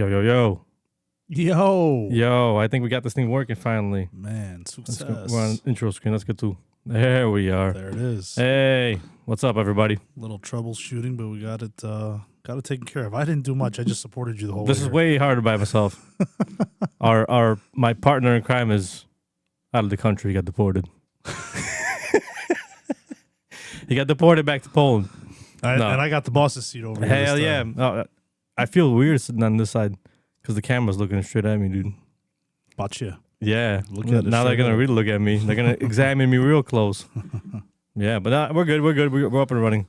Yo, yo, yo. Yo. Yo, I think we got this thing working finally. Man, success. We're on intro screen. Let's get to. There we are. There it is. Hey, what's up, everybody? Little troubleshooting, but we got it taken care of. I didn't do much. I just supported you the whole way. This is way harder by myself. My partner in crime is out of the country. He got deported. He got deported back to Poland. And I got the boss's seat over here. Hell yeah. I feel weird sitting on this side because the camera's looking straight at me, dude. Watch you. Yeah. Look at it now they're going to really look at me. They're going to examine me real close. Yeah, but we're good. We're good. We're up and running.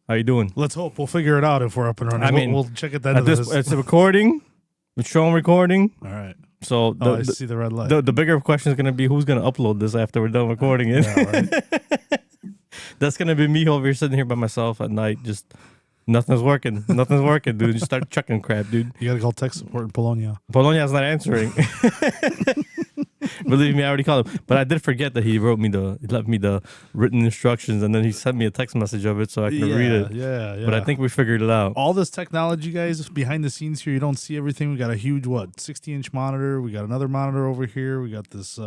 How you doing? Let's hope. We'll figure it out if we're up and running. I mean, we'll check it then. It's a recording. It's showing recording. All right. So I see the red light. The bigger question is going to be who's going to upload this after we're done recording it. Yeah, right. That's going to be me over here sitting here by myself at night. Just nothing's working. Nothing's working, dude. Just start chucking crap, dude. You got to call tech support in Polonia. Polonia's not answering. Believe me, I already called him. But I did forget that he left me the written instructions, and then he sent me a text message of it so I can read it. Yeah. But I think we figured it out. All this technology, guys, behind the scenes here, you don't see everything. We got a huge, 60-inch monitor. We got another monitor over here. We got this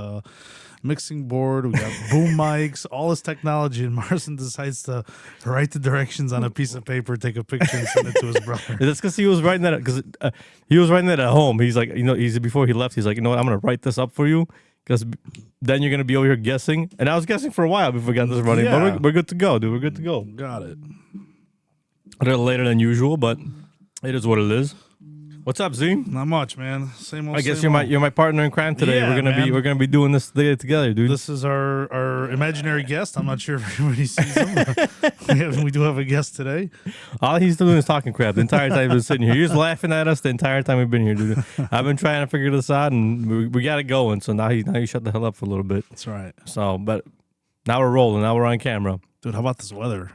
mixing board. We got boom mics. All this technology, and Marcin decides to write the directions on a piece of paper, take a picture, and send it to his brother. That's because he was writing that. Because he was writing that at home. He's like, before he left, he's like, you know what? I'm gonna write this up for you. Because then you're going to be over here guessing. And I was guessing for a while before we got this running. Yeah. But we're good to go, dude. We're good to go. Got it. A little later than usual, but it is what it is. What's up, Z? Not much, man. Same old. I guess same you're my partner in crime today. Yeah, we're gonna be doing this together, dude. This is our imaginary guest. I'm not sure if everybody sees him. We do have a guest today. All he's doing is talking crap the entire time he's been sitting here. He's laughing at us the entire time we've been here, dude. I've been trying to figure this out, and we got it going. So now you shut the hell up for a little bit. That's right. So, but now we're rolling. Now we're on camera, Dude, how about this weather?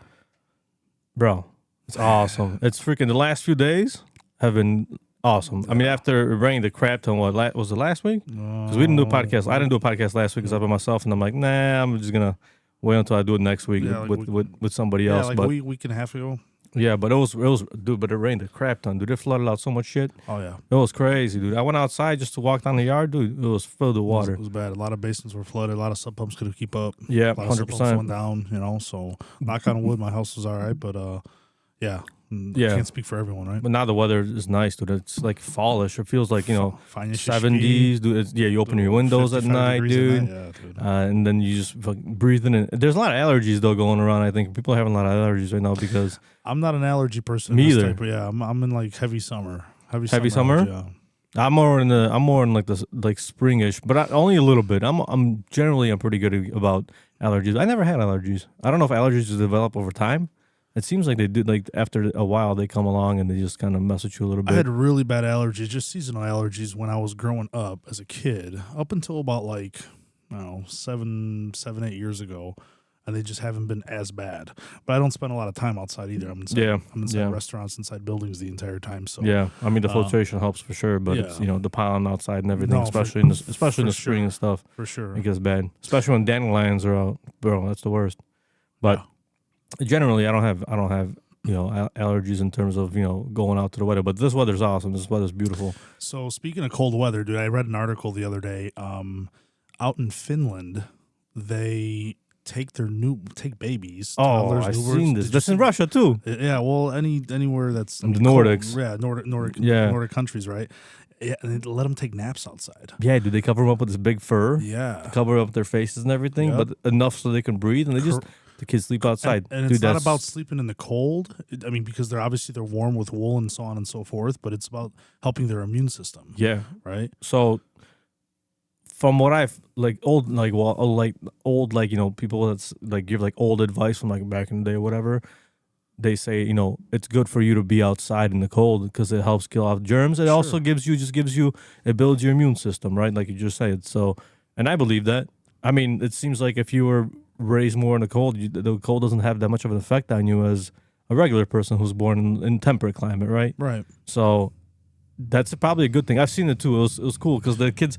bro? It's awesome. It's freaking the last few days have been awesome. I mean, after it rained the crap ton, was it last week? Because we didn't do a podcast. I didn't do a podcast last week because I by myself, and I'm like, nah, I'm just gonna wait until I do it next week with somebody else. Like but a week and a half ago. yeah, but it was dude. But it rained a crap ton, dude. It flooded out so much shit. Oh yeah, It was crazy, dude. I went outside just to walk down the yard, dude. It was filled with water. It was bad. A lot of basements were flooded. A lot of sub pumps couldn't keep up. Yeah, a lot of sub pumps 100%. went down. So knock on wood, my house was all right. But yeah. Yeah. Can't speak for everyone, right? But now the weather is nice, dude. It's like fallish. It feels like, Fine-ish 70s, dude. You open your windows at 55 night, degrees dude. at night. Yeah, dude. And then you just fucking breathing in. There's a lot of allergies though going around. I think people are having a lot of allergies right now because I'm not an allergy person. Me in this either. type, yeah, I'm in like heavy summer. Heavy summer? allergy, yeah. I'm more in like this like springish, but only a little bit. I'm generally pretty good about allergies. I never had allergies. I don't know if allergies develop over time. It seems like they do. Like after a while, they come along and they just kind of mess with you a little bit. I had really bad allergies, just seasonal allergies when I was growing up as a kid, up until about like, I don't know, 7, 8 years ago, and they just haven't been as bad. But I don't spend a lot of time outside either. I'm inside restaurants, inside buildings the entire time. So yeah, I mean the filtration helps for sure, but it's the pollen outside and everything, No, especially in the spring sure. and stuff. for sure. It gets bad, especially when dandelions are out, bro. That's the worst. But generally, I don't have allergies in terms of going out to the weather. But this weather's awesome. This weather's beautiful. So speaking of cold weather, dude, I read an article the other day. Out in Finland, they take babies. Oh, I've seen this. That's in Russia too. Yeah, well, anywhere that's The Nordics. Nordic countries, right? Yeah, and they let them take naps outside. Yeah, dude, they cover them up with this big fur. Yeah, Cover up their faces and everything, Yep. but enough so they can breathe, and the kids sleep outside. and dude, it's not about sleeping in the cold. I mean, because they're warm with wool and so on and so forth. But it's about helping their immune system. yeah. Right. So, from what I've people that's like give like old advice from like back in the day or whatever, they say it's good for you to be outside in the cold because it helps kill off germs. It also it builds your immune system, right? Like you just said. So, and I believe that. I mean, it seems like if you were raised more in the cold, the cold doesn't have that much of an effect on you as a regular person who's born in temperate climate, right? Right. So that's probably a good thing. I've seen it too. It was cool because the kids,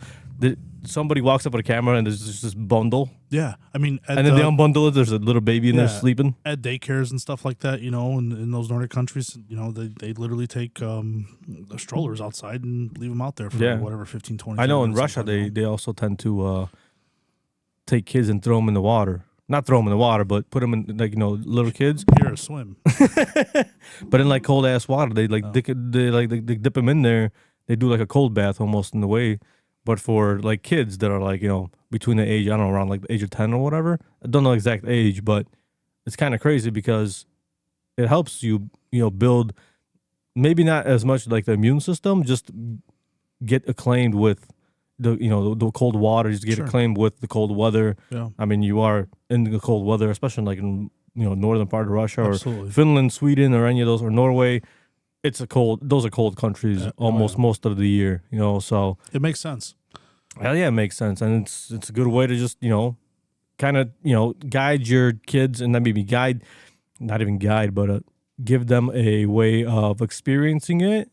somebody walks up with a camera and there's just this bundle, Yeah, I mean, and then they unbundle it. There's a little baby in there yeah. sleeping. at daycares and stuff like that, in those Nordic countries, they literally take the strollers outside and leave them out there for Yeah. whatever 15, 20. I know in 30 minutes Russia sometimes, they also tend to take kids and throw them in the water. Not throw them in the water, but put them in little kids. Here, swim. But in like cold ass water, they like they dip them in there. They do like a cold bath almost in the way. But for like kids that are like between the age, I don't know, around like the age of 10 or whatever. I don't know exact age, but it's kind of crazy because it helps you build maybe not as much like the immune system, just get acclaimed with the cold water. Just get Sure. acclaimed with the cold weather. Yeah, I mean, you are in the cold weather, especially like in northern part of Russia absolutely. or Finland, Sweden, or any of those, or Norway. It's a cold. Those are cold countries almost most of the year. So It makes sense. hell yeah, it makes sense, and it's a good way to just kind of guide your kids, and not maybe guide, not even guide, but give them a way of experiencing it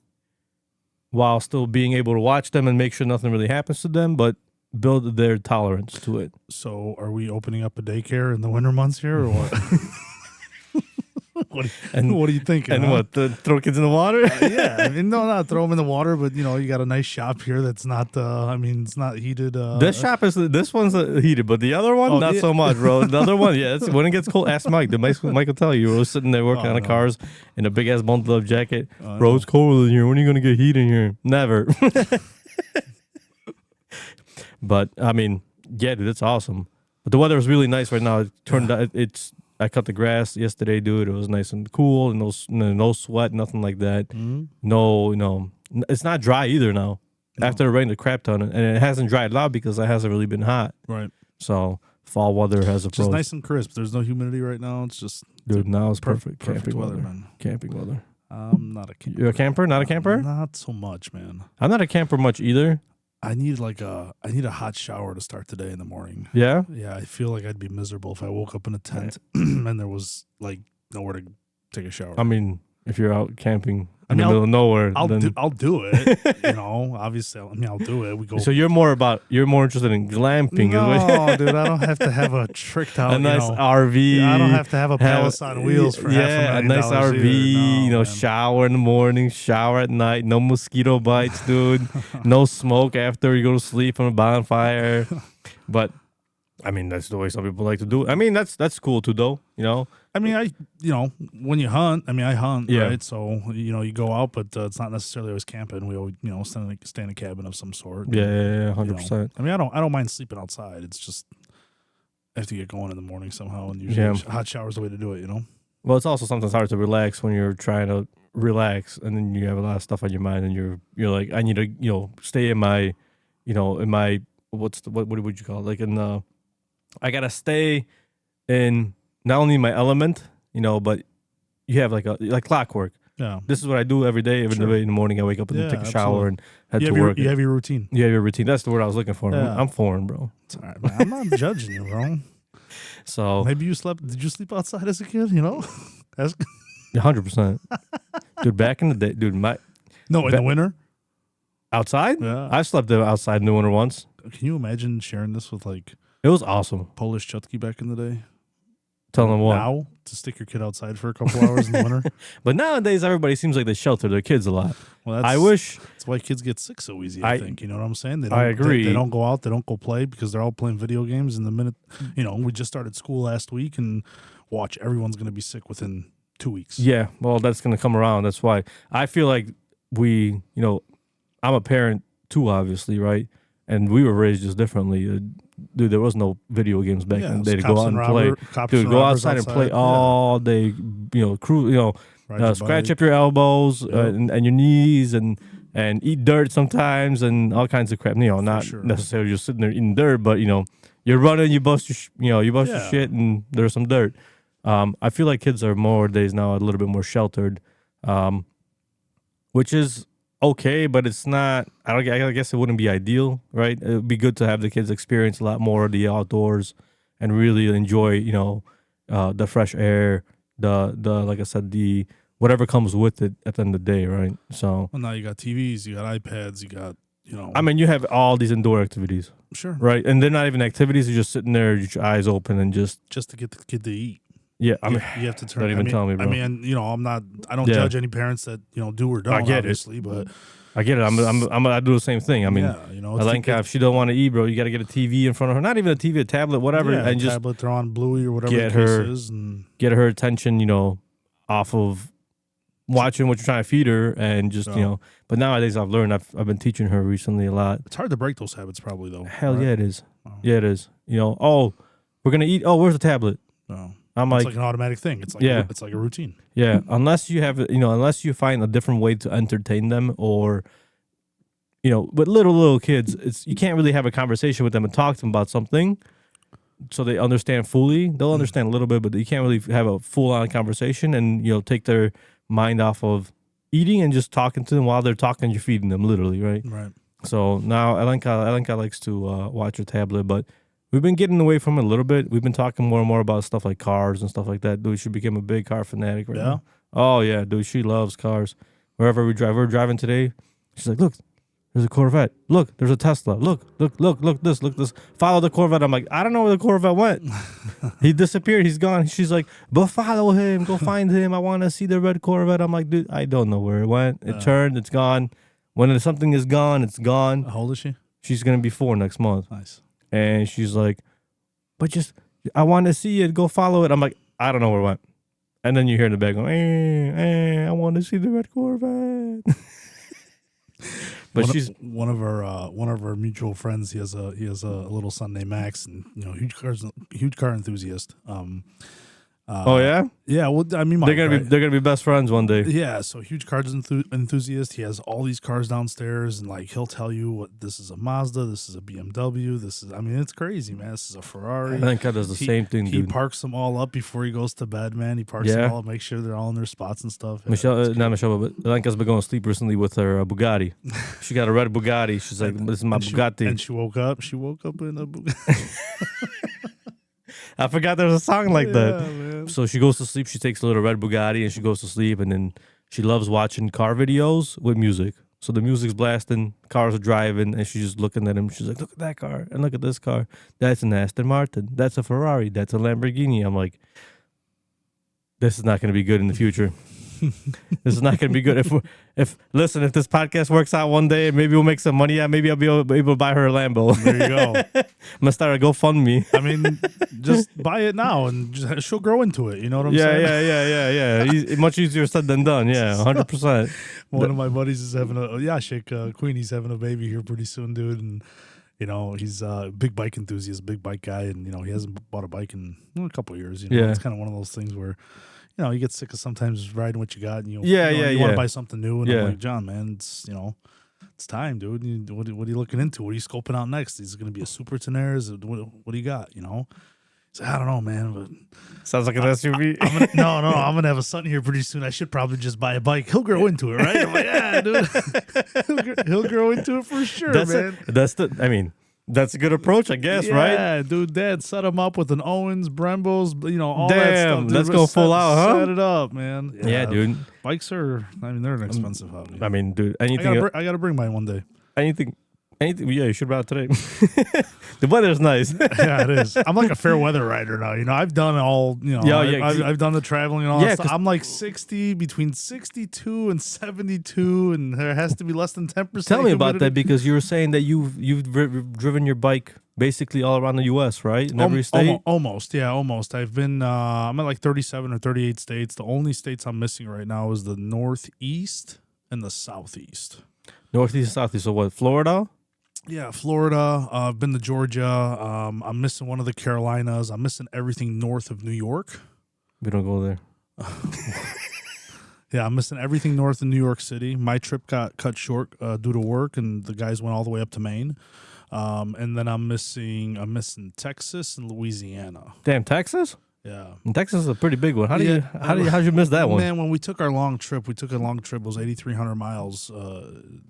while still being able to watch them and make sure nothing really happens to them, but build their tolerance to it. So, are we opening up a daycare in the winter months here, or what? What are you thinking? And huh? what? Throw kids in the water? Yeah, I mean, no, not throw them in the water, but you got a nice shop here that's not. It's not heated. This one's heated, but the other one not yeah. so much, bro. The other one, yeah. When it gets cold, ask Mike. Mike will tell you. We're sitting there working on the cars in a big ass bundle up jacket. Bro, it's cold in here. When are you gonna get heat in here? Never. But I mean, yeah, dude, it's awesome. But the weather is really nice right now. It turned out I cut the grass yesterday, dude. It was nice and cool, and no sweat, nothing like that. Mm-hmm. No, it's not dry either now. No. After it rained a crap ton, and it hasn't dried out because it hasn't really been hot. Right. So fall weather has a Just nice and crisp. There's no humidity right now. It's just dude. Now it's perfect. perfect Camping weather, weather. man. Camping weather. I'm not a camper. You're a camper? Not a camper? Not so much, man. I'm not a camper much either. I need a hot shower to start the day in the morning. Yeah. Yeah, I feel like I'd be miserable if I woke up in a tent and there was like nowhere to take a shower. I mean, if you're out camping I in mean, the middle of nowhere, I'll then do it. Obviously, I'll do it. We go. so you're more interested in glamping. No, dude, I don't have to have a tricked out. A nice RV. I don't have to have a palace on wheels for a nice RV. Either. No, man. Shower in the morning, shower at night. No mosquito bites, dude. No smoke after you go to sleep on a bonfire. But I mean, that's the way some people like to do it. I mean, that's cool too, though. I mean, when you hunt, I hunt, Yeah. right? So, you go out, but it's not necessarily always camping. We always, stay in a cabin of some sort. Yeah, 100%. I mean, I don't mind sleeping outside. It's just I have to get going in the morning somehow, and usually hot shower's the way to do it. Well, it's also sometimes hard to relax when you're trying to relax, and then you have a lot of stuff on your mind, and you're like, I need to stay in my, in my what would you call it? Like I gotta stay in not only my element, but you have like clockwork. Yeah. This is what I do every day. Every Sure. day in the morning, I wake up and take a shower absolutely. and head You to have work. you have your routine. You have your routine. That's the word I was looking for. Yeah. I'm foreign, bro. It's all right, man. I'm not judging you, bro. So Maybe you slept. Did you sleep outside as a kid? That's 100%, dude. Back in the day, dude, in the winter. outside. Yeah. I slept outside in the winter once. Can you imagine sharing this with like It was awesome. Polish chutki back in the day? Tell them what. Now to stick your kid outside for a couple hours in the winter. But nowadays, everybody seems like they shelter their kids a lot. Well, I wish. that's why kids get sick so easy. I think you know what I'm saying. They don't, I agree. They don't go out. They don't go play because they're all playing video games. And the minute we just started school last week, and watch everyone's going to be sick within 2 weeks. Yeah, well, that's going to come around. That's why I feel like I'm a parent too, obviously, right? And we were raised just differently. Dude, there was no video games back in the day to go out and play. Dude, go outside and play all day. Scratch up your elbows and your knees and eat dirt sometimes and all kinds of crap. Not necessarily just sitting there eating dirt, but you're running, you bust your your shit, and there's some dirt. I feel like kids are nowadays now a little bit more sheltered, which is okay, but it's not. I guess it wouldn't be ideal, right? It would be good to have the kids experience a lot more of the outdoors and really enjoy, the fresh air, the like I said, the whatever comes with it at the end of the day, right? So Well, now you got TVs, you got iPads, you got I mean, you have all these indoor activities, sure, right? And they're not even activities. You're just sitting there, your eyes open, and just to get the kid to eat. yeah. I mean, You have to turn. don't even tell me, bro. I mean, I don't judge any parents that do or don't. I get obviously, it, but I get it. I do the same thing. I mean, yeah, I think if she don't want to eat, bro, you got to get a TV in front of her. Not even a TV, a tablet, whatever, yeah, and just tablet, throw on Bluey or whatever get the case her is, and get her attention, off of watching what you're trying to feed her, and just But nowadays, I've learned. I've been teaching her recently a lot. it's hard to break those habits, probably though. Hell right? yeah, it is. Oh. Yeah, it is. Oh, we're gonna eat. Oh, where's the tablet? No. I'm It's like an automatic thing. It's like it's like a routine. yeah. Unless you have, unless you find a different way to entertain them, or with little kids, you can't really have a conversation with them and talk to them about something, so they understand fully. They'll understand a little bit, but you can't really have a full on conversation and take their mind off of eating and just talking to them while they're talking. You're feeding them literally, right? Right. So now Elenka likes to watch her tablet, but we've been getting away from it a little bit. We've been talking more and more about stuff like cars and stuff like that. Dude, she became a big car fanatic right now. Oh yeah, dude, she loves cars. Wherever we drive, we're driving today. She's like, look, there's a Corvette. Look, there's a Tesla. Look this. Follow the Corvette. I'm like, I don't know where the Corvette went. He disappeared. He's gone. She's like, but follow him. Go find him. I want to see the red Corvette. I'm like, dude, I don't know where it went. It turned. It's gone. When something is gone, it's gone. How old is she? She's going to be 4 next month. Nice. And she's like, but I want to see it. Go follow it. I'm like, I don't know where it went. And then you hear in the back going, I want to see the red Corvette. But she's one of our mutual friends. He has a little son named Max, and huge car enthusiast. Oh yeah, yeah. Well, I mean, they're gonna be best friends one day. Yeah, so huge cars enthusiast. He has all these cars downstairs, and like he'll tell you what this is a Mazda, this is a BMW, this is. I mean, it's crazy, man. This is a Ferrari. I think God does the same thing, He dude. parks them all up before he goes to bed, man. He parks them all up, make sure they're all in their spots and stuff. Yeah, not Michelle, but Elenka's been going to sleep recently with her Bugatti. She got a red Bugatti. She's like, this is my Bugatti. And she woke up in a Bugatti. I forgot there was a song like that. Man. So she goes to sleep. She takes a little red Bugatti and she goes to sleep. And then she loves watching car videos with music. So the music's blasting, cars are driving, and she's just looking at him. She's like, look at that car and look at this car. That's an Aston Martin. That's a Ferrari. That's a Lamborghini. I'm like, this is not going to be good in the future. This is not going to be good. If this podcast works out one day, maybe we'll make some money. Yeah, maybe I'll be able to buy her a Lambo. There you go. I'm gonna start a GoFundMe. I mean, just buy it now, and she'll grow into it. You know what I'm saying? Yeah. Much easier said than done. Yeah, 100%. One of my buddies is having Queenie's having a baby here pretty soon, dude, and he's a big bike enthusiast, big bike guy, and he hasn't bought a bike in a couple of years. It's kind of one of those things where. You get sick of sometimes riding what you got, and you want to buy something new. And I'm like, John, man, it's time, dude. What are you looking into? What are you scoping out next? Is it going to be a Super Tenere? What do you got? He's like, I don't know, man. But sounds like an SUV. I'm gonna have a son here pretty soon. I should probably just buy a bike. He'll grow into it, right? I'm like, yeah, dude. He'll grow into it for sure, man. That's a good approach, I guess, right? Yeah, dude, Dad set him up with an Owens, Brembo's, all that Damn, stuff. let's go full out, huh? Set it up, man. Yeah, dude. Bikes they're an expensive hobby. I mean, dude, anything. I gotta bring mine one day. Anything. Yeah, you should ride today. The weather's nice. Yeah, it is. I'm like a fair weather rider now. I've done all. I've done the traveling and all that stuff. I'm like 60, between 62 and 72, and there has to be less than 10%. Tell me about that, because you were saying that you've driven your bike basically all around the U.S., right? In every state. Almost. I've been. I'm at like 37 or 38 states. The only states I'm missing right now is the Northeast and the Southeast. Northeast and Southeast. So what? Florida. Yeah, Florida. I've been to Georgia. I'm missing one of the Carolinas. I'm missing everything north of New York. We don't go there. Yeah, I'm missing everything north of New York City. My trip got cut short due to work, and the guys went all the way up to Maine. And then I'm missing Texas and Louisiana. Damn, Texas? Yeah. And Texas is a pretty big one. How'd you miss that one? Man, when we took our long trip, it was 8,300 miles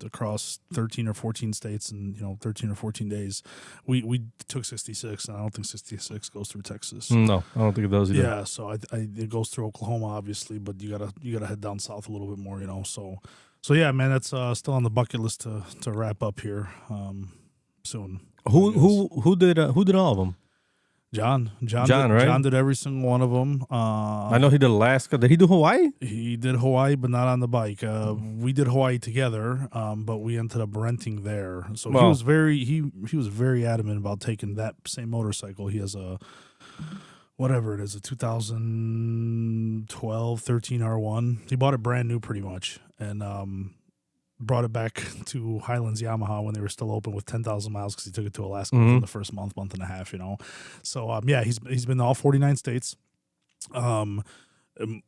across 13 or 14 states in 13 or 14 days. We took 66, and I don't think 66 goes through Texas. No, I don't think it does either. Yeah, so it goes through Oklahoma, obviously, but you gotta head down south a little bit more, So So yeah, man, that's still on the bucket list to wrap up here soon. Who did all of them? John John, right? John did every single one of them. I know he did Alaska. Did he do Hawaii? He did Hawaii, but not on the bike. We did Hawaii together, but we ended up renting there. So Well- he was very adamant about taking that same motorcycle. He has a whatever it is, a 2012 13 R1. He bought it brand new pretty much, and brought it back to Highlands Yamaha when they were still open with 10,000 miles because he took it to Alaska within the first month and a half, So yeah, he's been to all 49 states.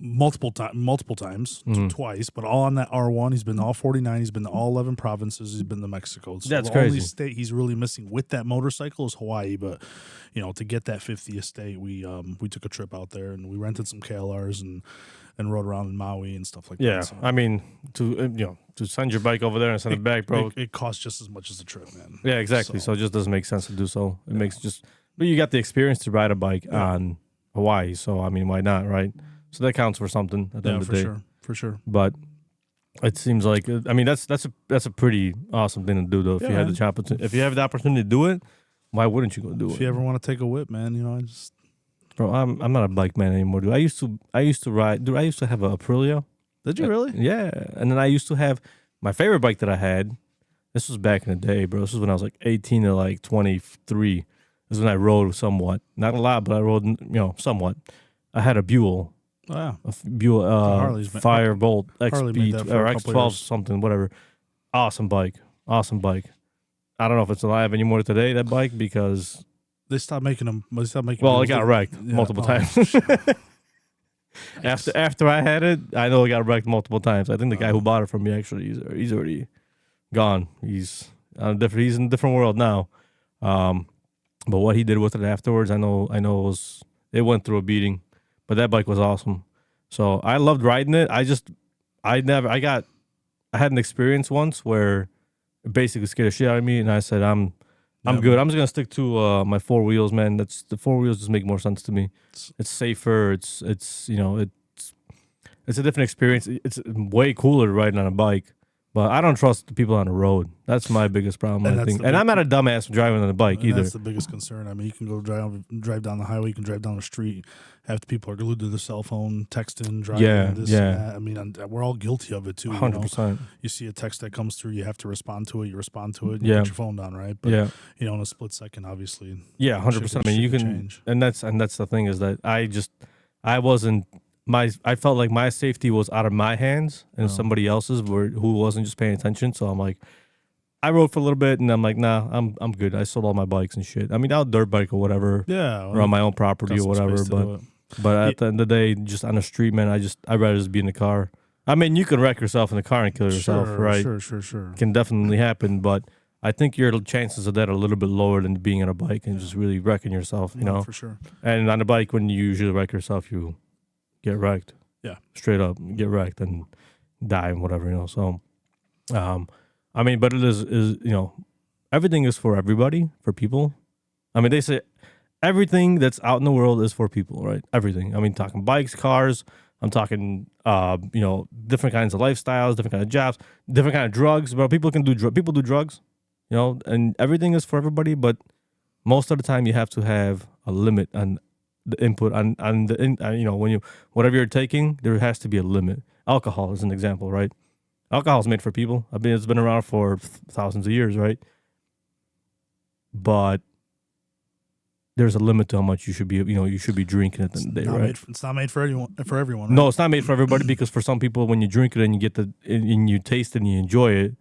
Multiple times, twice, but all on that R1. He's been to all 49. He's been to all 11 provinces. He's been to Mexico. So That's the crazy. only state he's really missing with that motorcycle is Hawaii. But to get that 50th state, we took a trip out there and we rented some KLRs and rode around in Maui and stuff like Yeah, that. So I mean, to send your bike over there and send it back, bro. it costs just as much as the trip, man. Yeah, exactly. So it just doesn't make sense to do so. It makes but you got the experience to ride a bike on Hawaii, so I mean, why not, right? So that counts for something at the end of the day. For sure. But it seems like that's a pretty awesome thing to do though. If you had man. if you have the opportunity to do it, why wouldn't you go do If it? you ever want to take a whip, man, I just Bro, I'm not a bike man anymore, dude. I used to ride. Dude, I used to have a Aprilia. did you really? Yeah, and then I used to have my favorite bike that I had. This was back in the day, bro. This was when I was like 18 to like 23. This is when I rode somewhat, not a lot, but I rode, somewhat. I had a Buell, Oh, yeah. Buell Harley's ma- Firebolt Harley made XP that for or a couple X12 years. something, whatever. Awesome bike. I don't know if it's alive anymore today, that bike, because They stopped making them. They stopped making. well, it Buells. got wrecked Yeah. multiple Oh, times. After I had it, I know it got wrecked multiple times. I think the guy who bought it from me actually he's already gone. He's he's in a different world now. But what he did with it afterwards, I know it went through a beating. But that bike was awesome. So I loved riding it. I had an experience once where it basically scared the shit out of me, and I said I'm good. I'm just gonna stick to my four wheels, man. The four wheels just make more sense to me. It's safer. It's a different experience. It's way cooler riding on a bike, but I don't trust the people on the road. That's my biggest problem. And I that's think, the and big- I'm not a dumbass driving on a bike And either. that's the biggest concern. I mean, you can go drive down the highway, you can drive down the street. Half the people are glued to their cell phone, texting, driving. Yeah, this yeah. And that. I mean, we're all guilty of it too. 100%. You see a text that comes through, you have to respond to it. You respond to it. You Yeah. put your phone down, right? But Yeah. in a split second, obviously. Yeah, 100%. I mean, you shit can, could change. and that's the thing is that I felt like my safety was out of my hands and somebody else's who wasn't just paying attention. So I'm like, I rode for a little bit and I'm like, nah, I'm good. I sold all my bikes and shit. I mean, I'll dirt bike or whatever, Yeah. or on my own property got or some whatever. space to do it. But at the end of the day, just on the street, man, I'd rather just be in the car. I mean, you can wreck yourself in the car and kill yourself, right? Sure. Can definitely happen, but I think your chances of that are a little bit lower than being on a bike and just really wrecking yourself, you know? For sure. And on a bike, when you usually wreck yourself, you get wrecked. Yeah. Straight up, get wrecked and die and whatever, So, I mean, but it is everything is for everybody, for people. I mean, they say everything that's out in the world is for people, right? Everything. I mean, talking bikes, cars. I'm talking, different kinds of lifestyles, different kind of jobs, different kind of drugs. Bro, people do drugs, and everything is for everybody. But most of the time, you have to have a limit on the input on when whatever you're taking, there has to be a limit. Alcohol is an example, right? Alcohol is made for people. I mean, it's been around for thousands of years, right? But there's a limit to how much you should be drinking at the end of the day, right? It's not made for anyone. For everyone. Right? No, it's not made for everybody because for some people, when you drink it and you and you taste it and you enjoy it,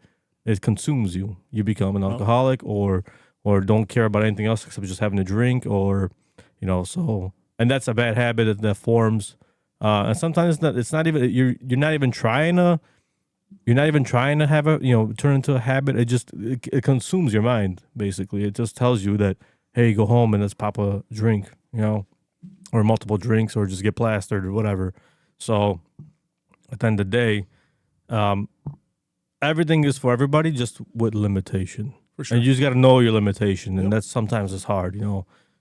it consumes you. You become an alcoholic or don't care about anything else except just having a drink or, so, and that's a bad habit that forms. And sometimes it's not even, you're not even trying to have turn into a habit. It consumes your mind, basically. It just tells you that, hey, go home and let's pop a drink, or multiple drinks or just get plastered or whatever. So at the end of the day, everything is for everybody, just with limitation. For sure. And you just got to know your limitation. And that's sometimes it's hard,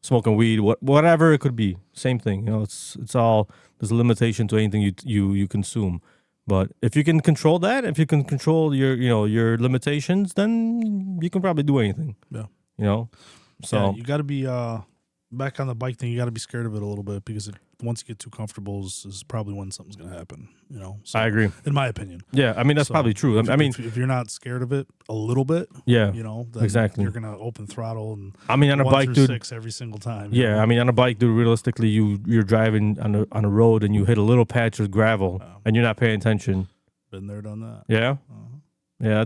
smoking weed, whatever it could be. Same thing, it's all, there's a limitation to anything you consume. But if you can control that, if you can control your limitations, then you can probably do anything. Yeah. So you got to be back on the bike thing. You got to be scared of it a little bit because once you get too comfortable, is probably when something's going to happen. So, I agree. in my opinion. Yeah, I mean that's probably true. I mean, if you're not scared of it a little bit, yeah, then exactly. you're going to open throttle and I mean on a 1 bike, through dude. 6 every single time. Yeah, I mean on a bike, dude. Realistically, you're driving on a road and you hit a little patch of gravel and you're not paying attention. Been there, done that. Yeah, yeah,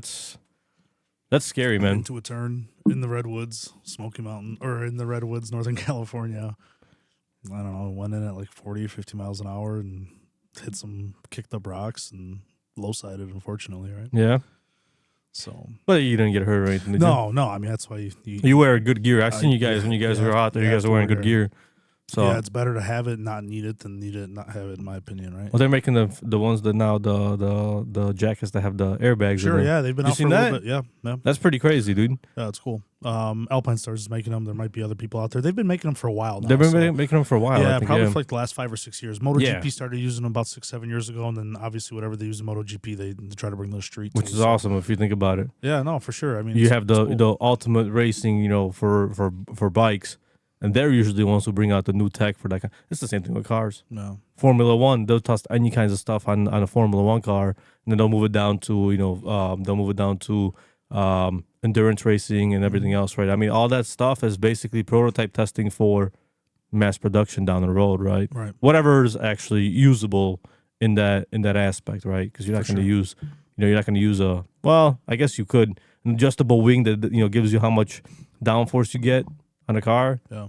that's scary, man. Into a turn in the Redwoods, Smoky Mountain, or in the Redwoods, Northern California. I don't know, went in at like 40 or 50 miles an hour and hit some kicked up rocks and low-sided, unfortunately, right? Yeah. So, but you didn't get hurt or anything, did no. I mean, that's why you wear good gear. I've seen you guys when you guys were out there. You guys are wearing good gear. So yeah, it's better to have it, not need it, than need it, not have it. In my opinion, right? Well, they're making the ones that now the jackets that have the airbags. Sure, in them. yeah, they've been you out seen for a that? little bit. Yeah, that's pretty crazy, dude. Yeah, it's cool. Alpine Stars is making them. There might be other people out there. They've been making them for a while now. They've been making them for a while. Yeah, I think, probably for like the last 5 or 6 years. MotoGP Yeah. started using them about 6-7 years ago, and then obviously whatever they use in MotoGP, they try to bring those street which tools. is awesome if you think about it. Yeah, no, for sure. I mean, You have it's cool. the ultimate racing, for bikes, and they're usually the ones who bring out the new tech for that. It's the same thing with cars. No. Formula One, they'll test any kinds of stuff on a Formula One car, and then they'll move it down to endurance racing and everything else, right? I mean, all that stuff is basically prototype testing for mass production down the road, right? Right. Whatever is actually usable in that aspect, right? Because you're not going to use, you're not going to use I guess you could, an adjustable wing that gives you how much downforce you get on a car. Yeah.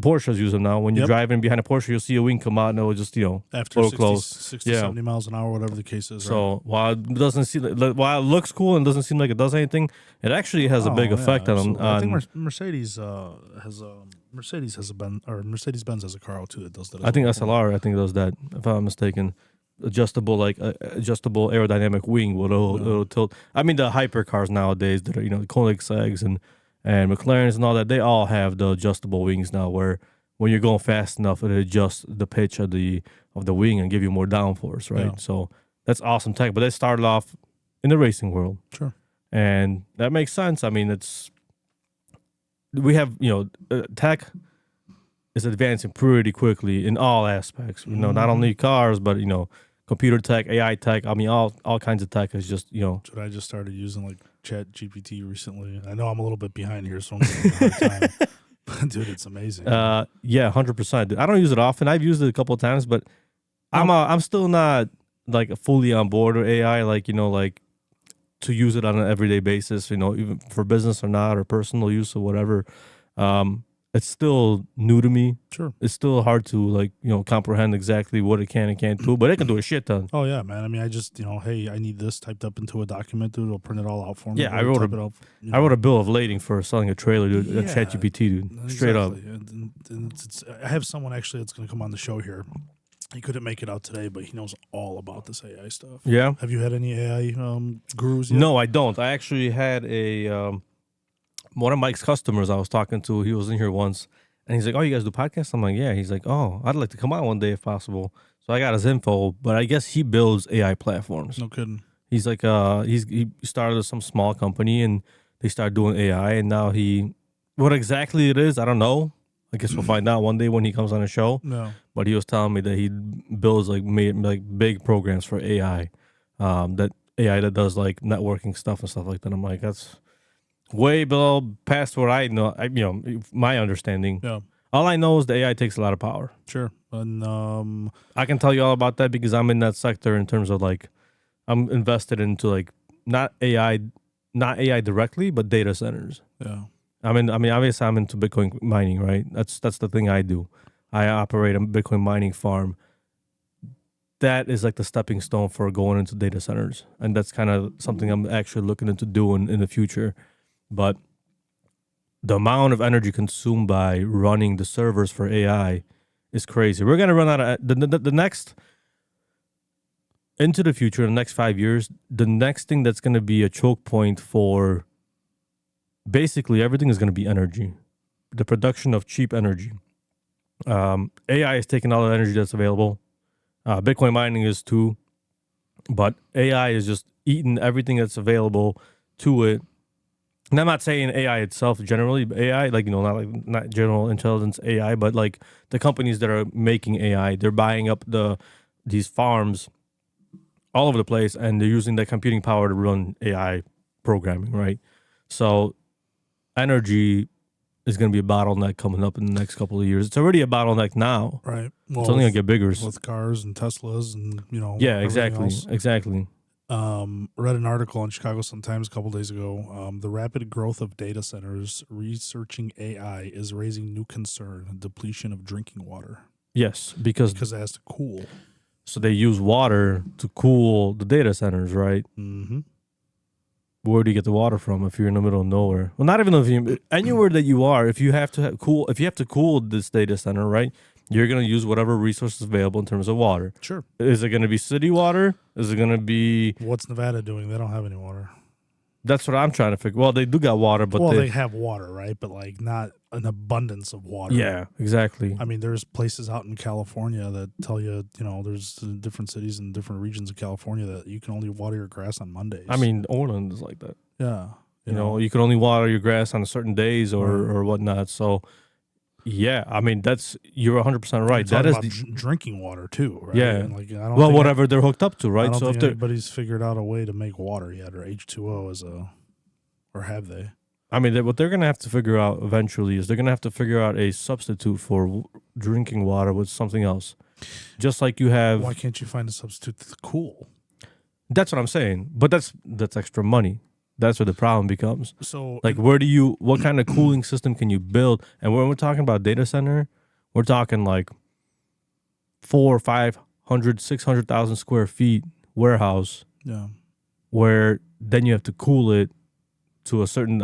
Porsches use them now. When you're driving behind a Porsche, you'll see a wing come out and it'll just, after 60, close. 60 70 miles an hour, whatever the case is. So while it doesn't seem while it looks cool and doesn't seem like it does anything, it actually has a big effect on. I think Mercedes has Mercedes Benz has a car out too that does that. I think SLR does that, if I'm not mistaken. Adjustable aerodynamic wing it'll tilt. I mean the hypercars nowadays that are Koenigsegg's and McLaren's and all that, they all have the adjustable wings now where when you're going fast enough it adjusts the pitch of the wing and give you more downforce, right? Yeah. So that's awesome tech. But they started off in the racing world. Sure. And that makes sense. I mean we have tech is advancing pretty quickly in all aspects. Not only cars, but computer tech, AI tech. I mean, all kinds of tech is just That's what I just started using, like Chat GPT recently. I know I'm a little bit behind here, so I'm having a hard time. But dude, it's amazing. Yeah, 100%. I don't use it often. I've used it a couple of times, but I'm still not like fully on board with AI. Like to use it on an everyday basis. Even for business or not, or personal use or whatever. It's still new to me. Sure. It's still hard to comprehend exactly what it can and can't do, but it can do a shit ton. Oh yeah, man. I mean, I just hey, I need this typed up into a document, dude. It'll print it all out for me. Yeah, I wrote a bill of lading for selling a trailer, dude. Yeah, ChatGPT, dude. Straight up. And I have someone actually that's going to come on the show here. He couldn't make it out today, but he knows all about this AI stuff. Yeah. Have you had any AI gurus yet? No, I don't. I actually had one of Mike's customers I was talking to. He was in here once, and he's like, "Oh, you guys do podcasts?" I'm like, "Yeah." He's like, "Oh, I'd like to come on one day if possible." So I got his info, but I guess he builds AI platforms. No kidding. He's like, he started some small company, and they started doing AI, and now what exactly it is, I don't know. I guess we'll find out one day when he comes on the show. No. But he was telling me that he builds big programs for AI, that AI that does like networking stuff and stuff like that. I'm like, that's way below past what I know. My understanding. Yeah. All I know is the AI takes a lot of power. Sure. And I can tell you all about that because I'm in that sector in terms of I'm invested into not AI directly, but data centers. Yeah. I mean, obviously I'm into Bitcoin mining, right? That's the thing I do. I operate a Bitcoin mining farm. That is like the stepping stone for going into data centers. And that's kind of something I'm actually looking into doing in the future. But the amount of energy consumed by running the servers for AI is crazy. We're going to run out of the next, into the future, in the next 5 years, the next thing that's going to be a choke point for basically everything is going to be energy, the production of cheap energy. AI is taking all the energy that's available. Bitcoin mining is too. But AI is just eating everything that's available to it. And I'm not saying AI itself generally, but AI, like, not general intelligence AI, but like the companies that are making AI, they're buying up these farms all over the place, and they're using that computing power to run AI programming, right? So energy is going to be a bottleneck coming up in the next couple of years. It's already a bottleneck now. Right. It's only going to get bigger. With cars and Teslas and, Yeah, everything exactly. else. Exactly. Read an article in Chicago Sun-Times a couple days ago. The rapid growth of data centers researching AI is raising new concern: depletion of drinking water. Yes, because it has to cool. So they use water to cool the data centers, right? Mm-hmm. Where do you get the water from if you're in the middle of nowhere? Well, not even if you anywhere that you are. If you have to cool this data center, right? You're gonna use whatever resources available in terms of water. Sure. Is it gonna be city water? Is it gonna be? What's Nevada doing? They don't have any water. That's what I'm trying to figure. Well, they do got water, but they have water, right? But like not an abundance of water. Yeah, exactly. I mean, there's places out in California that tell you, there's different cities and different regions of California that you can only water your grass on Mondays. I mean, Orland is like that. Yeah. You know, you can only water your grass on certain days or whatnot. So, yeah, I mean, you're 100% right. That is drinking water too, right? Yeah. And like, I don't whatever they're hooked up to, right? I don't so think if anybody's figured out a way to make water yet, or H2O or have they? I mean, what they're going to have to figure out eventually is they're going to have to figure out a substitute for drinking water with something else. Just like you have... Why can't you find a substitute that's cool? That's what I'm saying. But that's extra money. That's where the problem becomes. So, like, what kind of cooling system can you build? And when we're talking about data center, we're talking like 400, 500, 600,000 square feet warehouse. Yeah. Where then you have to cool it to a certain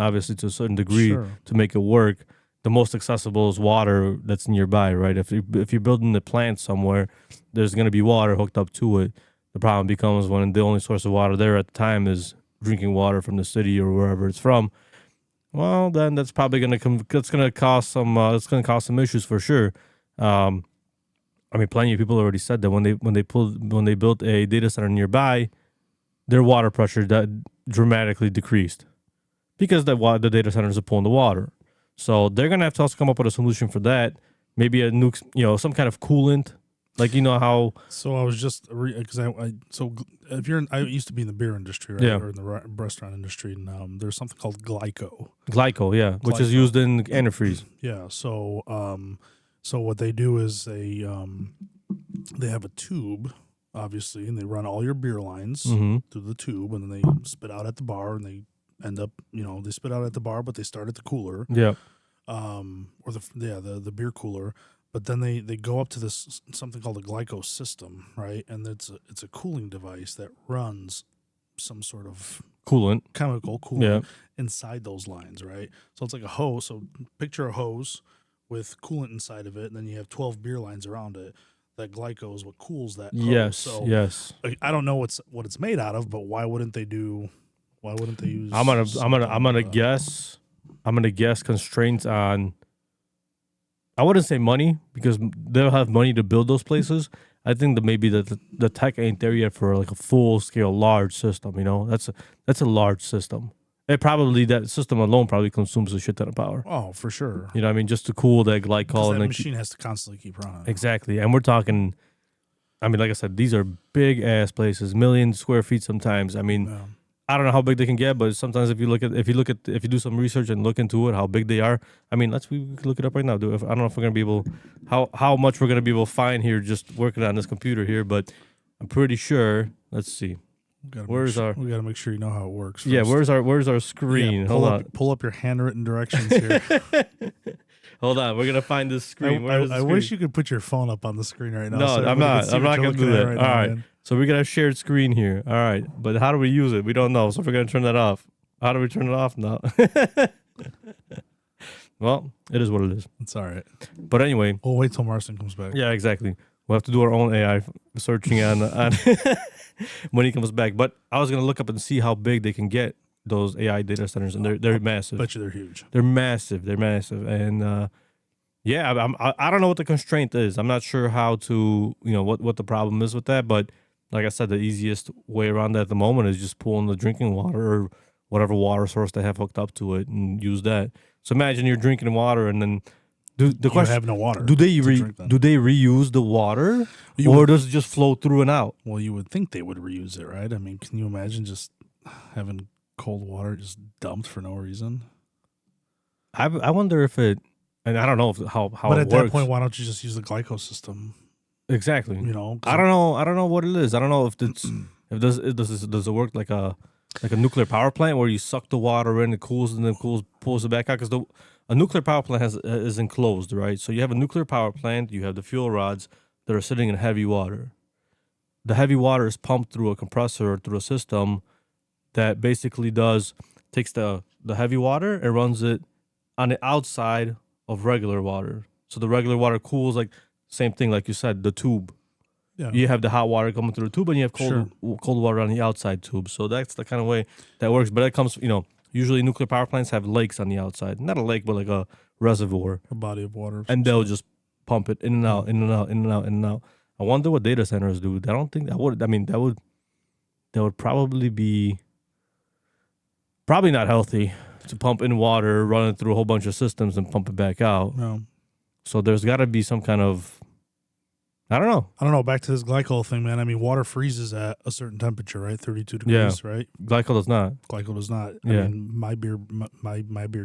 degree to make it work. The most accessible is water that's nearby, right? If you're building the plant somewhere, there's going to be water hooked up to it. The problem becomes when the only source of water there at the time is drinking water from the city or wherever it's from. Well, then that's probably going to cause some issues for sure. I mean, plenty of people already said that when they built a data center nearby, their water pressure that dramatically decreased because the data centers are pulling the water. So they're gonna have to also come up with a solution for that. Maybe a nuke, some kind of coolant, like how. So I was just because I used to be in the beer industry, right? Yeah. Or in the restaurant industry, and there's something called glyco. Glyco, yeah, which is used in antifreeze. Yeah. So what they do is they have a tube, obviously, and they run all your beer lines through the tube, and then they spit out at the bar, and they end up, they spit out at the bar, but they start at the cooler. Yeah. Or the beer cooler, but then they go up to this something called a glyco system, right? And it's a cooling device that runs some sort of chemical coolant inside those lines, right? So it's like a hose. So picture a hose with coolant inside of it, and then you have 12 beer lines around it. That glyco is what cools that hose. Yes. So yes. I don't know what it's made out of, but why wouldn't they use? I'm gonna guess constraints on. I wouldn't say money because they'll have money to build those places. I think that maybe the tech ain't there yet for like a full scale large system. That's a large system. That system alone probably consumes a shit ton of power. Oh, for sure. You know what I mean? Just to cool that glycol. And that machine has to constantly keep running. Exactly. And we're talking, I mean, like I said, these are big ass places, million square feet sometimes. I mean, I don't know how big they can get, but sometimes if you do some research and look into it, how big they are. I mean, we can look it up right now. I don't know if we're gonna be able, how much we're gonna be able to find here just working on this computer here, but I'm pretty sure. Let's see. We gotta make sure you know how it works. First. Yeah, where's our screen? Yeah, pull up your handwritten directions here. Hold on, we're gonna find this screen. I wish you could put your phone up on the screen right now. No, so I'm not gonna do that. All right. Man. So we got a shared screen here. All right. But how do we use it? We don't know. So we're going to turn that off. How do we turn it off now? Well, it is what it is. It's all right. But anyway. We'll wait till Marcin comes back. Yeah, exactly. We'll have to do our own AI searching on when he comes back. But I was going to look up and see how big they can get, those AI data centers. And they're massive. Bet you they're huge. They're massive. And I don't know what the constraint is. I'm not sure how to, what the problem is with that. But like I said, the easiest way around that at the moment is just pulling the drinking water or whatever water source they have hooked up to it and use that. So imagine you're drinking water and then the You question have no water. do they to drink then. do they reuse the water You or would- does it just flow through and out? Well, you would think they would reuse it, right? I mean, can you imagine just having cold water just dumped for no reason? I wonder if it, and I don't know if how But it at works. that point, why don't you just use the glyco system? Exactly. You know, I don't know what it is. I don't know if it's if does it work like a nuclear power plant where you suck the water in, it cools and then pulls it back out, because a nuclear power plant is enclosed, right? So you have a nuclear power plant, you have the fuel rods that are sitting in heavy water. The heavy water is pumped through a compressor or through a system that basically takes the heavy water and runs it on the outside of regular water. So the regular water cools, like same thing like you said, the tube. Yeah. You have the hot water coming through the tube and you have cold water on the outside tube. So that's the kind of way that works. But it comes, usually nuclear power plants have lakes on the outside. Not a lake, but like a reservoir. A body of water. And they'll just pump it in and out, in and out, in and out, in and out. I wonder what data centers do. I don't think that would, that would probably be not healthy to pump in water, run it through a whole bunch of systems and pump it back out. No. So there's got to be some kind of, I don't know. Back to this glycol thing, man. I mean, water freezes at a certain temperature, right? 32 degrees, right? Glycol does not. Glycol does not. I Yeah. mean, my beer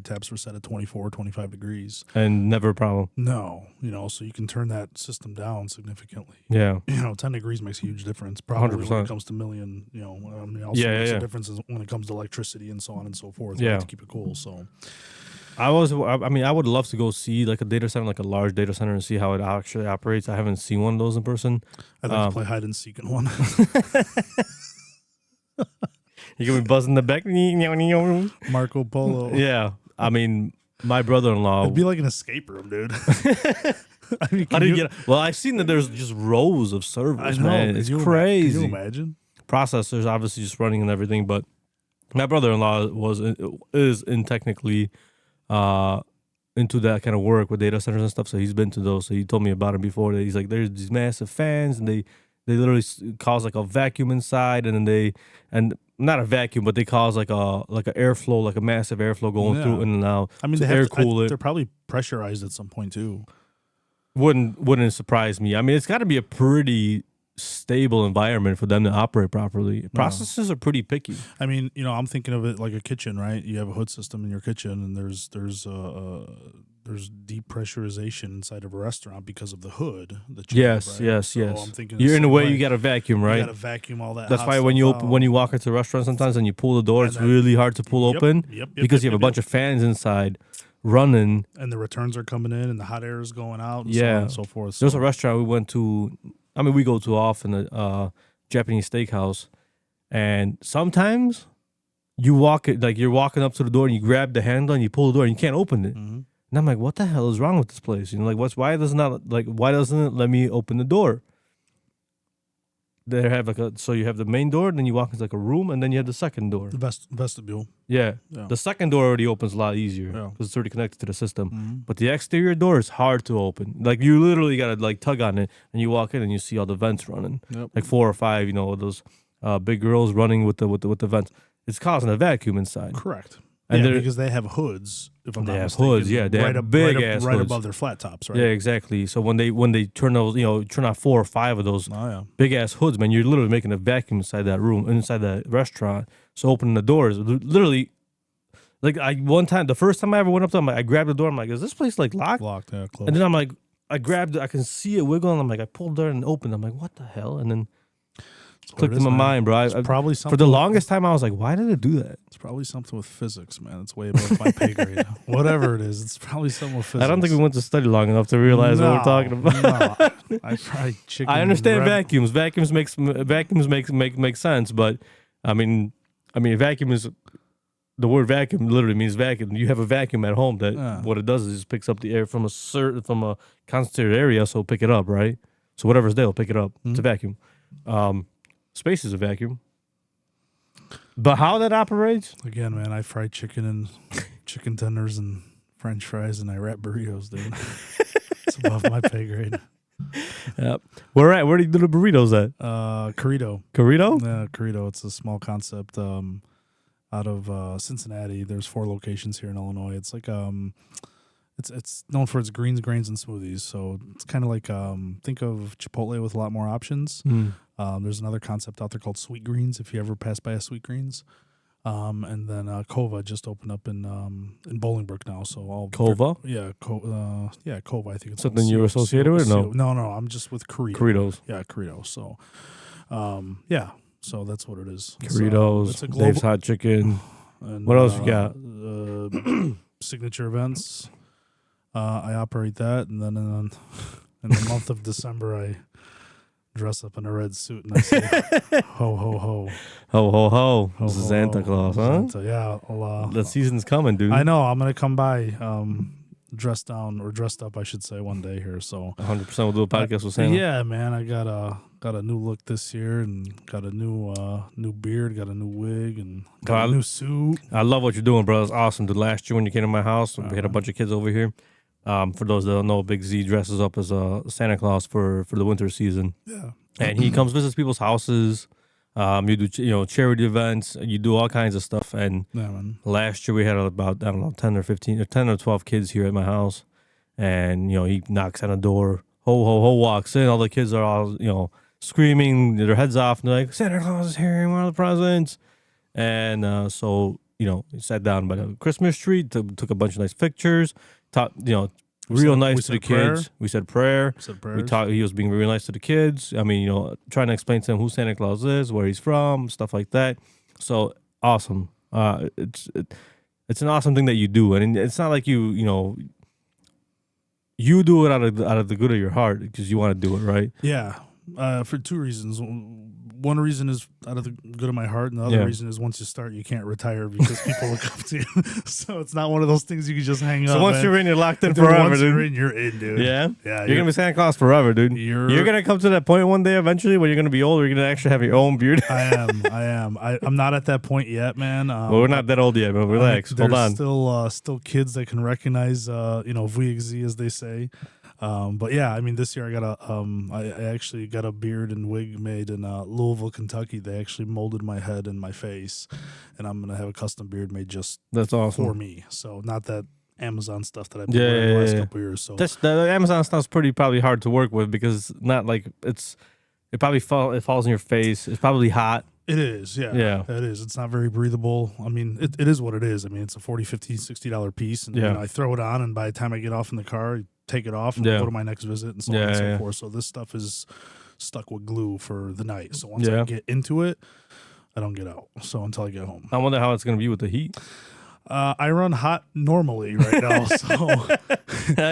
taps were set at 24, 25 degrees. And never a problem. No, so you can turn that system down significantly. Yeah. 10 degrees makes a huge difference. Probably when 100%. it comes to million, also makes a difference when it comes to electricity and so on and so forth. Yeah. Right, to keep it cool. So I would love to go see like a data center, like a large data center, and see how it actually operates. I haven't seen one of those in person. I'd like to play hide and seek in one. You can be buzzing the back. Marco Polo. Yeah. I mean, my brother-in-law. It'd be like an escape room, dude. I mean, How do you get? Well, I've seen that there's just rows of servers, I know. man. It's crazy. Can you imagine? Processors obviously just running and everything, but my brother-in-law is technically into that kind of work with data centers and stuff, so he's been to those. So he told me about it before. That he's like, there's these massive fans, and they literally cause like a vacuum inside, and then and not a vacuum, but they cause like a airflow, like a massive airflow going through in and out. I mean, to they air cool it. They're probably pressurized at some point too. Wouldn't surprise me. I mean, it's got to be a pretty stable environment for them to operate properly. Processes are pretty picky. I mean, I'm thinking of it like a kitchen, right? You have a hood system in your kitchen, and there's depressurization inside of a restaurant because of the hood. That you have, right? Yes. I'm thinking You're in a way you got to vacuum, right? You got to vacuum all that. That's hot why stuff when you walk into a restaurant sometimes and you pull the door, it's really hard to pull open because you have a bunch of fans inside running, and the returns are coming in, and the hot air is going out, and so on and so forth. There's a restaurant we went to. I mean, we go to often, a Japanese steakhouse, and sometimes you're walking up to the door and you grab the handle and you pull the door and you can't open it. Mm-hmm. And I'm like, what the hell is wrong with this place? Why doesn't it let me open the door? They have so you have the main door, and then you walk into like a room, and then you have the second door. The vestibule. Yeah. The second door already opens a lot easier because it's already connected to the system. Mm-hmm. But the exterior door is hard to open. Like you literally gotta like tug on it, and you walk in and you see all the vents running, like 4 or 5, those big girls running with the vents. It's causing a vacuum inside. Correct. And because they have hoods. If I'm they not have mistaken, hoods. Yeah, they have big ass right hoods above their flat tops. Right. Yeah, exactly. So when they turn those, turn on 4 or 5 of those big ass hoods, man, you're literally making a vacuum inside that room, inside that restaurant. So opening the doors, literally, like the first time I ever went up to them, I grabbed the door. I'm like, is this place like locked? Locked, yeah, closed. And then I'm like, I grabbed it, I can see it wiggling. I'm like, I pulled the door and opened. I'm like, what the hell? And then clicked in my mind, bro. Probably something for the longest time, I was like, why did it do that? It's probably something with physics, man. It's way above my pay grade. Whatever it is, it's probably something with physics. I don't think we went to study long enough to realize what we're talking about. No, I fried chicken. I understand vacuums. Vacuums make sense, but I mean, vacuum is the word vacuum literally means vacuum. You have a vacuum at home that what it does is just picks up the air from a concentrated area, so pick it up, right? So whatever's there, will pick it up. Mm-hmm. It's a vacuum. Space is a vacuum. But how that operates? Again, man, I fry chicken and chicken tenders and French fries and I wrap burritos, dude. It's above my pay grade. Yep. Where do you do the burritos at? Corrido. Corrido? Yeah, Corrido. It's a small concept out of Cincinnati. There's 4 locations here in Illinois. It's like it's known for its greens, grains, and smoothies. So it's kind of like think of Chipotle with a lot more options. There's another concept out there called Sweet Greens. If you ever pass by a Sweet Greens. And then Kova just opened up in Bolingbrook now. So all Kova? Kova. I think it's Something you're associated with? No. No. I'm just with Corrido. Corridos. Yeah, Corrido. So, so that's what it is. Corridos. It's a global, Dave's Hot Chicken. and, What else you got? Signature events. I operate that, and then in the month of December, I dress up in a red suit and I say, "Ho ho ho, Ho ho ho! ho, This is ho, Santa ho." Claus, huh? Santa, yeah, The season's coming, dude. I know. I'm gonna come by, dressed up, I should say, one day here. So 100% we'll do a podcast with Santa. yeah, man, I got a new look this year and got a new beard, got a new wig, and got a new suit. I love what you're doing, bro. It's awesome. The last year when you came to my house, we had a bunch of kids over here. For those that don't know, Big Z dresses up as a Santa Claus for the winter season. Yeah, and he comes visits people's houses. You do charity events. You do all kinds of stuff. And yeah, man. last year we had about 10 or 12 kids here at my house, and he knocks on the door. Ho ho ho! Walks in. All the kids are all screaming their heads off, and they're like, "Santa Claus is here! Where are the presents?" And so he sat down by the Christmas tree, took a bunch of nice pictures. Real nice to the kids. We said prayer. We talked. He was being really nice to the kids. I mean, trying to explain to them who Santa Claus is, where he's from, stuff like that. So awesome. It's an awesome thing that you do, and it's not like you do it out of the good of your heart because you want to do it, right? Yeah, for 2 reasons. One reason is out of the good of my heart, and the other reason is once you start, you can't retire because people look up to you. So it's not one of those things you can just hang up. So once you're in, you're locked in forever, once dude. you're in, dude. Yeah? Yeah. You're going to be Santa Claus forever, dude. You're going to come to that point one day eventually where you're going to be older. You're going to actually have your own beard. I am. I'm not at that point yet, man. Well, we're not that old yet, but relax. Hold on. There's still kids that can recognize, VXZ, as they say. But yeah, I mean, this year I actually got a beard and wig made in Louisville, Kentucky. They actually molded my head and my face, and I'm gonna have a custom beard made just That's awesome for me. So not that Amazon stuff that I've been wearing the last couple years. So the Amazon stuff's probably hard to work with because not like it probably falls in your face. It's probably hot. It is, yeah. It is. It's not very breathable. I mean, it is what it is. I mean, it's a $40, $50, $60 piece, and I throw it on, and by the time I get off in the car, I take it off and go to my next visit and so on and so forth. So this stuff is stuck with glue for the night. So once I get into it, I don't get out. So until I get home. I wonder how it's going to be with the heat. I run hot normally right now. So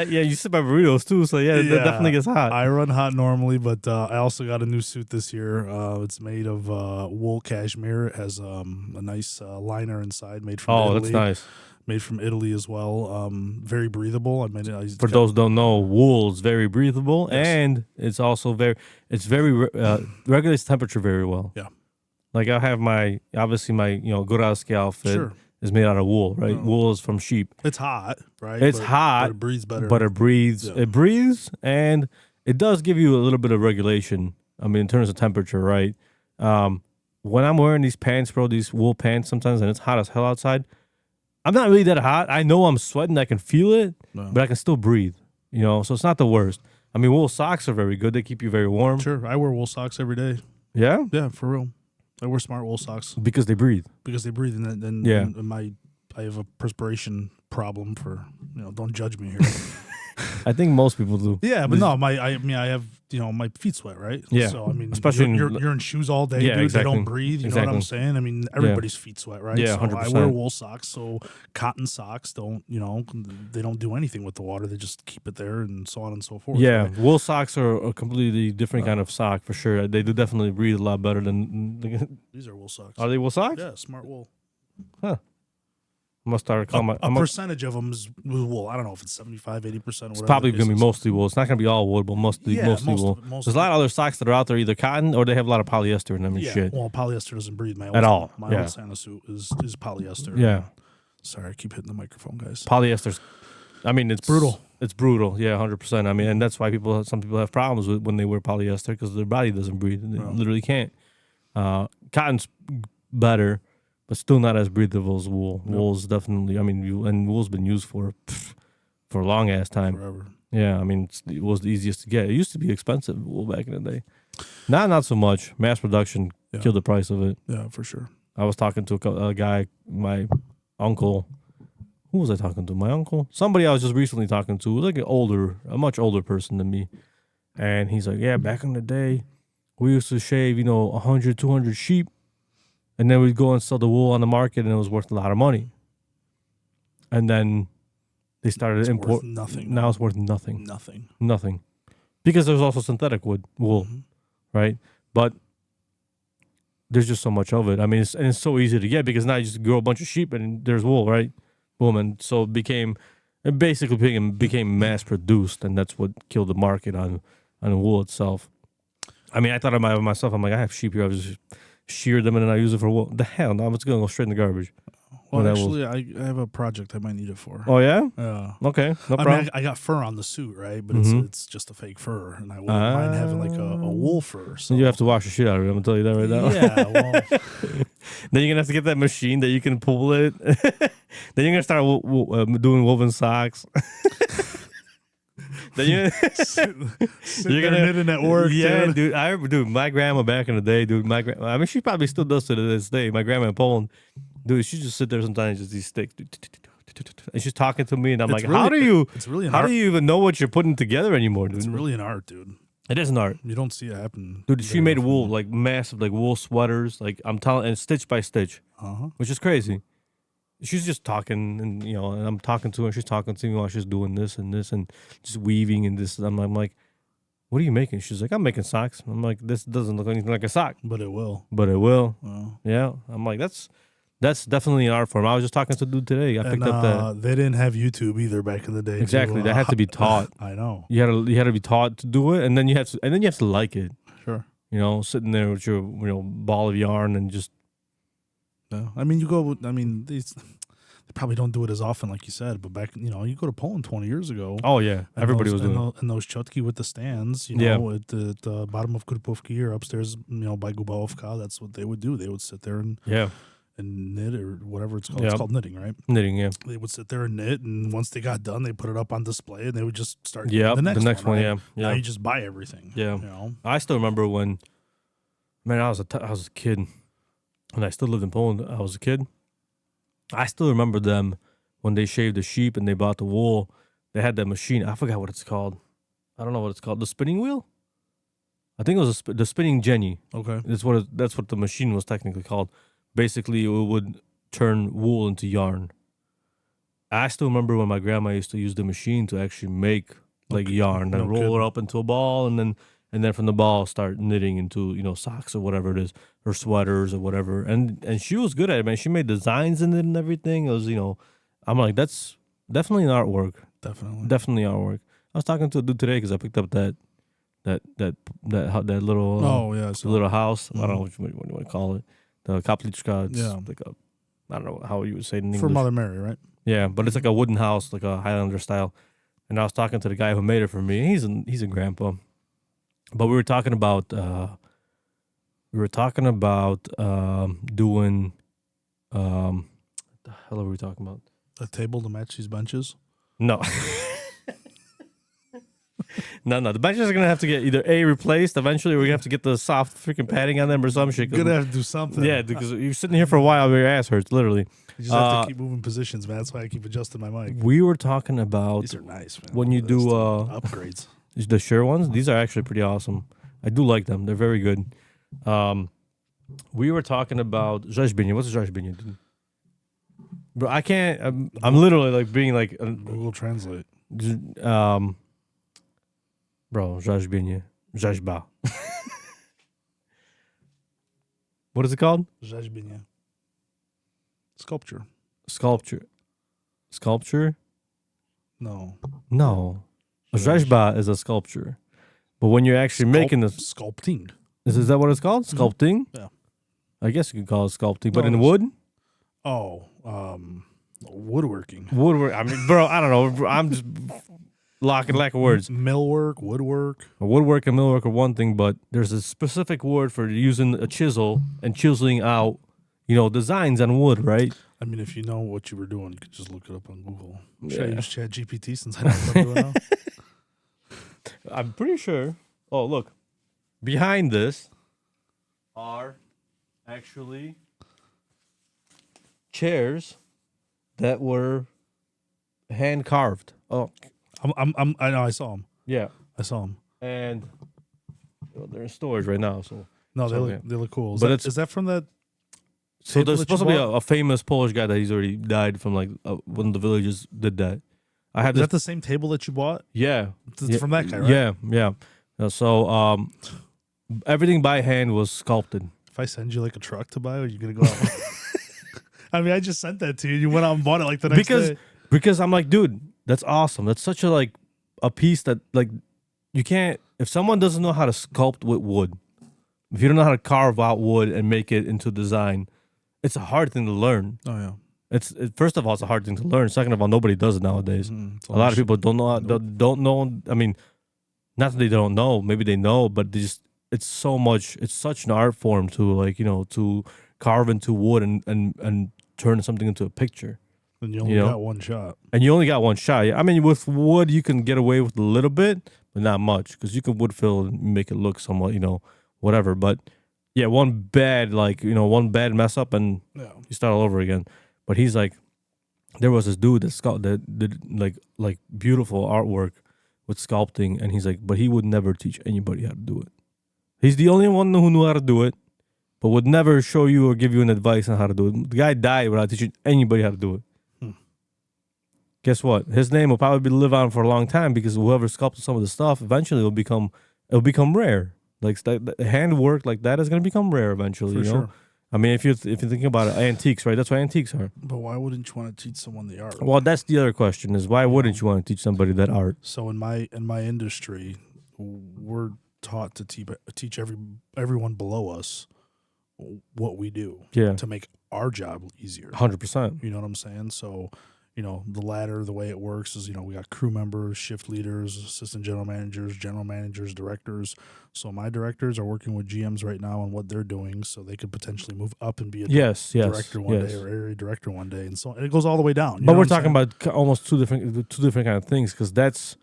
you sip my burritos too. So it definitely gets hot. I run hot normally, but I also got a new suit this year. It's made of wool cashmere. It has a nice liner inside made from Italy. That's nice. Made from Italy as well. Very breathable. I made it. For those who don't know, wool is very breathable, and it's also very regulates temperature very well. Yeah. Like I have my Góralski outfit. Sure. Is made out of wool, right? Wool is from sheep. It's hot, right? It's hot. But it breathes better. But it breathes. Yeah. It breathes, and it does give you a little bit of regulation. I mean, in terms of temperature, right? When I'm wearing these pants, bro, these wool pants sometimes, and it's hot as hell outside, I'm not really that hot. I know I'm sweating. I can feel it, but I can still breathe, So it's not the worst. I mean, wool socks are very good. They keep you very warm. Sure. I wear wool socks every day. Yeah? Yeah, for real. I wear smart wool socks. Because they breathe. And then I have a perspiration problem don't judge me here. I think most people do. Yeah, but I have my feet sweat, right? Yeah. So I mean, especially you're in shoes all day, yeah, dude. exactly. They don't breathe. You know what I'm saying? I mean, everybody's feet sweat, right? Yeah, so 100%. I wear wool socks, so cotton socks they don't do anything with the water. They just keep it there and so on and so forth. Yeah, right? wool socks are a completely different kind of sock for sure. They do definitely breathe a lot better than. These are wool socks. Are they wool socks? Yeah, smart wool. Huh. I'm gonna start calling a percentage of them is wool. I don't know if it's 75, 80%. It's probably gonna be mostly wool. It's not gonna be all wool, but mostly wool. There's a lot of other socks that are out there, either cotton or they have a lot of polyester in them and shit. Well, polyester doesn't breathe. My old Santa suit is polyester. Yeah. Sorry, I keep hitting the microphone, guys. Polyester's. I mean, it's brutal. It's brutal. Yeah, 100%. I mean, and that's why some people have problems with when they wear polyester because their body doesn't breathe. They literally can't. Cotton's better, but still not as breathable as wool. Yep. Wool's definitely. I mean, and wool's been used for a long ass time. Forever. Yeah, I mean, it was the easiest to get. It used to be expensive, wool back in the day. Not so much. Mass production killed the price of it. Yeah, for sure. I was talking to a guy, my uncle. Who was I talking to? My uncle? Somebody I was just recently talking to. Like a much older person than me. And he's like, yeah, back in the day, we used to shave, 100, 200 sheep. And then we'd go and sell the wool on the market, and it was worth a lot of money. And then they started import. Nothing. Now it's worth nothing. Nothing. Because there's also synthetic wool, right? But there's just so much of it. I mean, it's so easy to get because now you just grow a bunch of sheep and there's wool, right? Boom, and so it basically became mass produced, and that's what killed the market on wool itself. I mean, I thought about myself. I'm like, I have sheep here. I just shear them and then I use it for wool. The hell, no, it's gonna go straight in the garbage. Well, actually, I have a project I might need it for. Oh yeah. Yeah. Okay. No problem. I mean, I got fur on the suit, right? But it's just a fake fur, and I wouldn't mind having like a wool fur. So you have to wash the shit out of it. I'm gonna tell you that right now. Yeah. Well. Then you're gonna have to get that machine that you can pull it. Then you're gonna start doing woven socks. Then you're gonna knitting at work. Yeah, dude. My grandma back in the day, dude. I mean, she probably still does to this day. My grandma in Poland, dude. She just sit there sometimes, just these sticks, and she's talking to me, and I'm like, how do you even know what you're putting together anymore, dude? It's really an art, dude. It is an art. You don't see it happen, dude. She made wool, like massive, like wool sweaters, like I'm telling, and stitch by stitch, which is crazy. She's just talking, and and I'm talking to her. She's talking to me while she's doing this and just weaving and this. I'm like, what are you making? She's like, I'm making socks. I'm like, this doesn't look anything like a sock, but it will. Oh. Yeah, I'm like, that's definitely an art form. I was just talking to a dude today. I picked up that they didn't have YouTube either back in the day. Exactly, that had to be taught. I know. You had to be taught to do it, and then you have to like it. Sure. Sitting there with your ball of yarn and just. No, I mean they probably don't do it as often, like you said. But back, you go to Poland 20 years ago. Oh yeah, everybody was doing it. And those chotki with the stands, at the bottom of Krupówki or upstairs, by Gubałówka. That's what they would do. They would sit there and knit or whatever it's called. It's called knitting, right? Knitting, yeah. They would sit there and knit, and once they got done, they put it up on display, and they would just start the next one. Right? Yeah. Now you just buy everything. Yeah. I still remember when, man, I was a kid, and I still lived in Poland. I was a kid. I still remember them when they shaved the sheep and they bought the wool. They had that machine. I forgot what it's called. I don't know what it's called. The spinning wheel? I think it was the spinning jenny. Okay. That's what the machine was technically called. Basically, it would turn wool into yarn. I still remember when my grandma used to use the machine to actually make yarn and roll it up into a ball, and then from the ball start knitting into socks or whatever it is, or sweaters or whatever. And she was good at it, man. She made designs in it and everything. It was I'm like, that's definitely an artwork. Definitely artwork. I was talking to a dude today because I picked up that little little house. I don't know what you want to call it. The kapliczka. It's like I don't know how you would say it in English. For Mother Mary, right? Yeah, but it's like a wooden house, like a Highlander style. And I was talking to the guy who made it for me. He's a grandpa. But we were talking about doing what the hell are we talking about? A table to match these benches? No. No. The benches are gonna have to get either replaced eventually, or we're gonna have to get the soft freaking padding on them or some shit. You're gonna have to do something. Yeah, because you're sitting here for a while, your ass hurts, literally. You just have to keep moving positions, man. That's why I keep adjusting my mic. We were talking about these are nice, man. When you do upgrades. The Shure ones, these are actually pretty awesome. I do like them. They're very good. We were talking about rzeźbienie. What's rzeźbienie, dude? Bro, I can't. I'm literally like being like Google Translate. Bro, rzeźbienie, rzeźba. What is it called? Rzeźbienie. Sculpture. Sculpture? No. Rzeźba is a sculpture. But when you're actually making the sculpting. Is that what it's called? Sculpting? Yeah. I guess you could call it sculpting, but in wood? Oh, woodworking. I mean, bro, I don't know. I'm just lack of words. Millwork, woodwork. Woodwork and millwork are one thing, but there's a specific word for using a chisel and chiseling out, designs on wood, right? I mean, if you know what you were doing, you could just look it up on Google. Should I Yeah. use ChatGPT since I know what I'm doing now? I'm pretty sure. Oh, look. Behind this are actually chairs that were hand carved. Oh, I know. I saw them. yeah. I saw them. And they're in storage right now. So No, So, they look cool. But Is that from that? So table there's that you supposed to be bought? a famous Polish guy that he's already died from, like one of the villagers did that. I have Is this. that the same table that you bought? Yeah, It's from that guy, right? Yeah. So everything by hand was sculpted. If I send you like a truck to buy, are you gonna go out? I mean, I just sent that to you. You went out and bought it like the next day. Because I'm like, dude, that's awesome. That's such a piece that, like, you can't, if someone doesn't know how to sculpt with wood, if you don't know how to carve out wood and make it into design, it's a hard thing to learn. Oh yeah. First of all, it's a hard thing to learn. Second of all, nobody does it nowadays. It's A lot of almost- people don't know. Don't know. I mean, not that they don't know. Maybe they know, but it's so much. It's such an art form to to carve into wood and turn something into a picture. And you only got one shot. And you only got one shot. I mean, with wood, you can get away with a little bit, but not much, because you can wood fill and make it look somewhat, whatever. But yeah, one bad mess up and Yeah. you start all over again. But he's like, there was this dude that did like beautiful artwork with sculpting, and he's like, but he would never teach anybody how to do it. He's the only one who knew how to do it, but would never show you or give you an advice on how to do it. The guy died without teaching anybody how to do it. Guess what? His name will probably live on for a long time, because whoever sculpted some of the stuff eventually will become rare. Like handwork like that is going to become rare eventually. For sure. I mean, if you're thinking about it, antiques, right? That's what antiques are. But why wouldn't you want to teach someone the art? Well, that's the other question: is why wouldn't you want to teach somebody that art? So in my industry, we're taught to teach everyone below us what we do Yeah, to make our job easier. 100%. You know what I'm saying? So, the ladder, the way it works is, we got crew members, shift leaders, assistant general managers, directors. So my directors are working with GMs right now on what they're doing, so they could potentially move up and be a director one day or area director one day, and so it goes all the way down. You But know we're what I'm talking about almost two different kind of things, because that's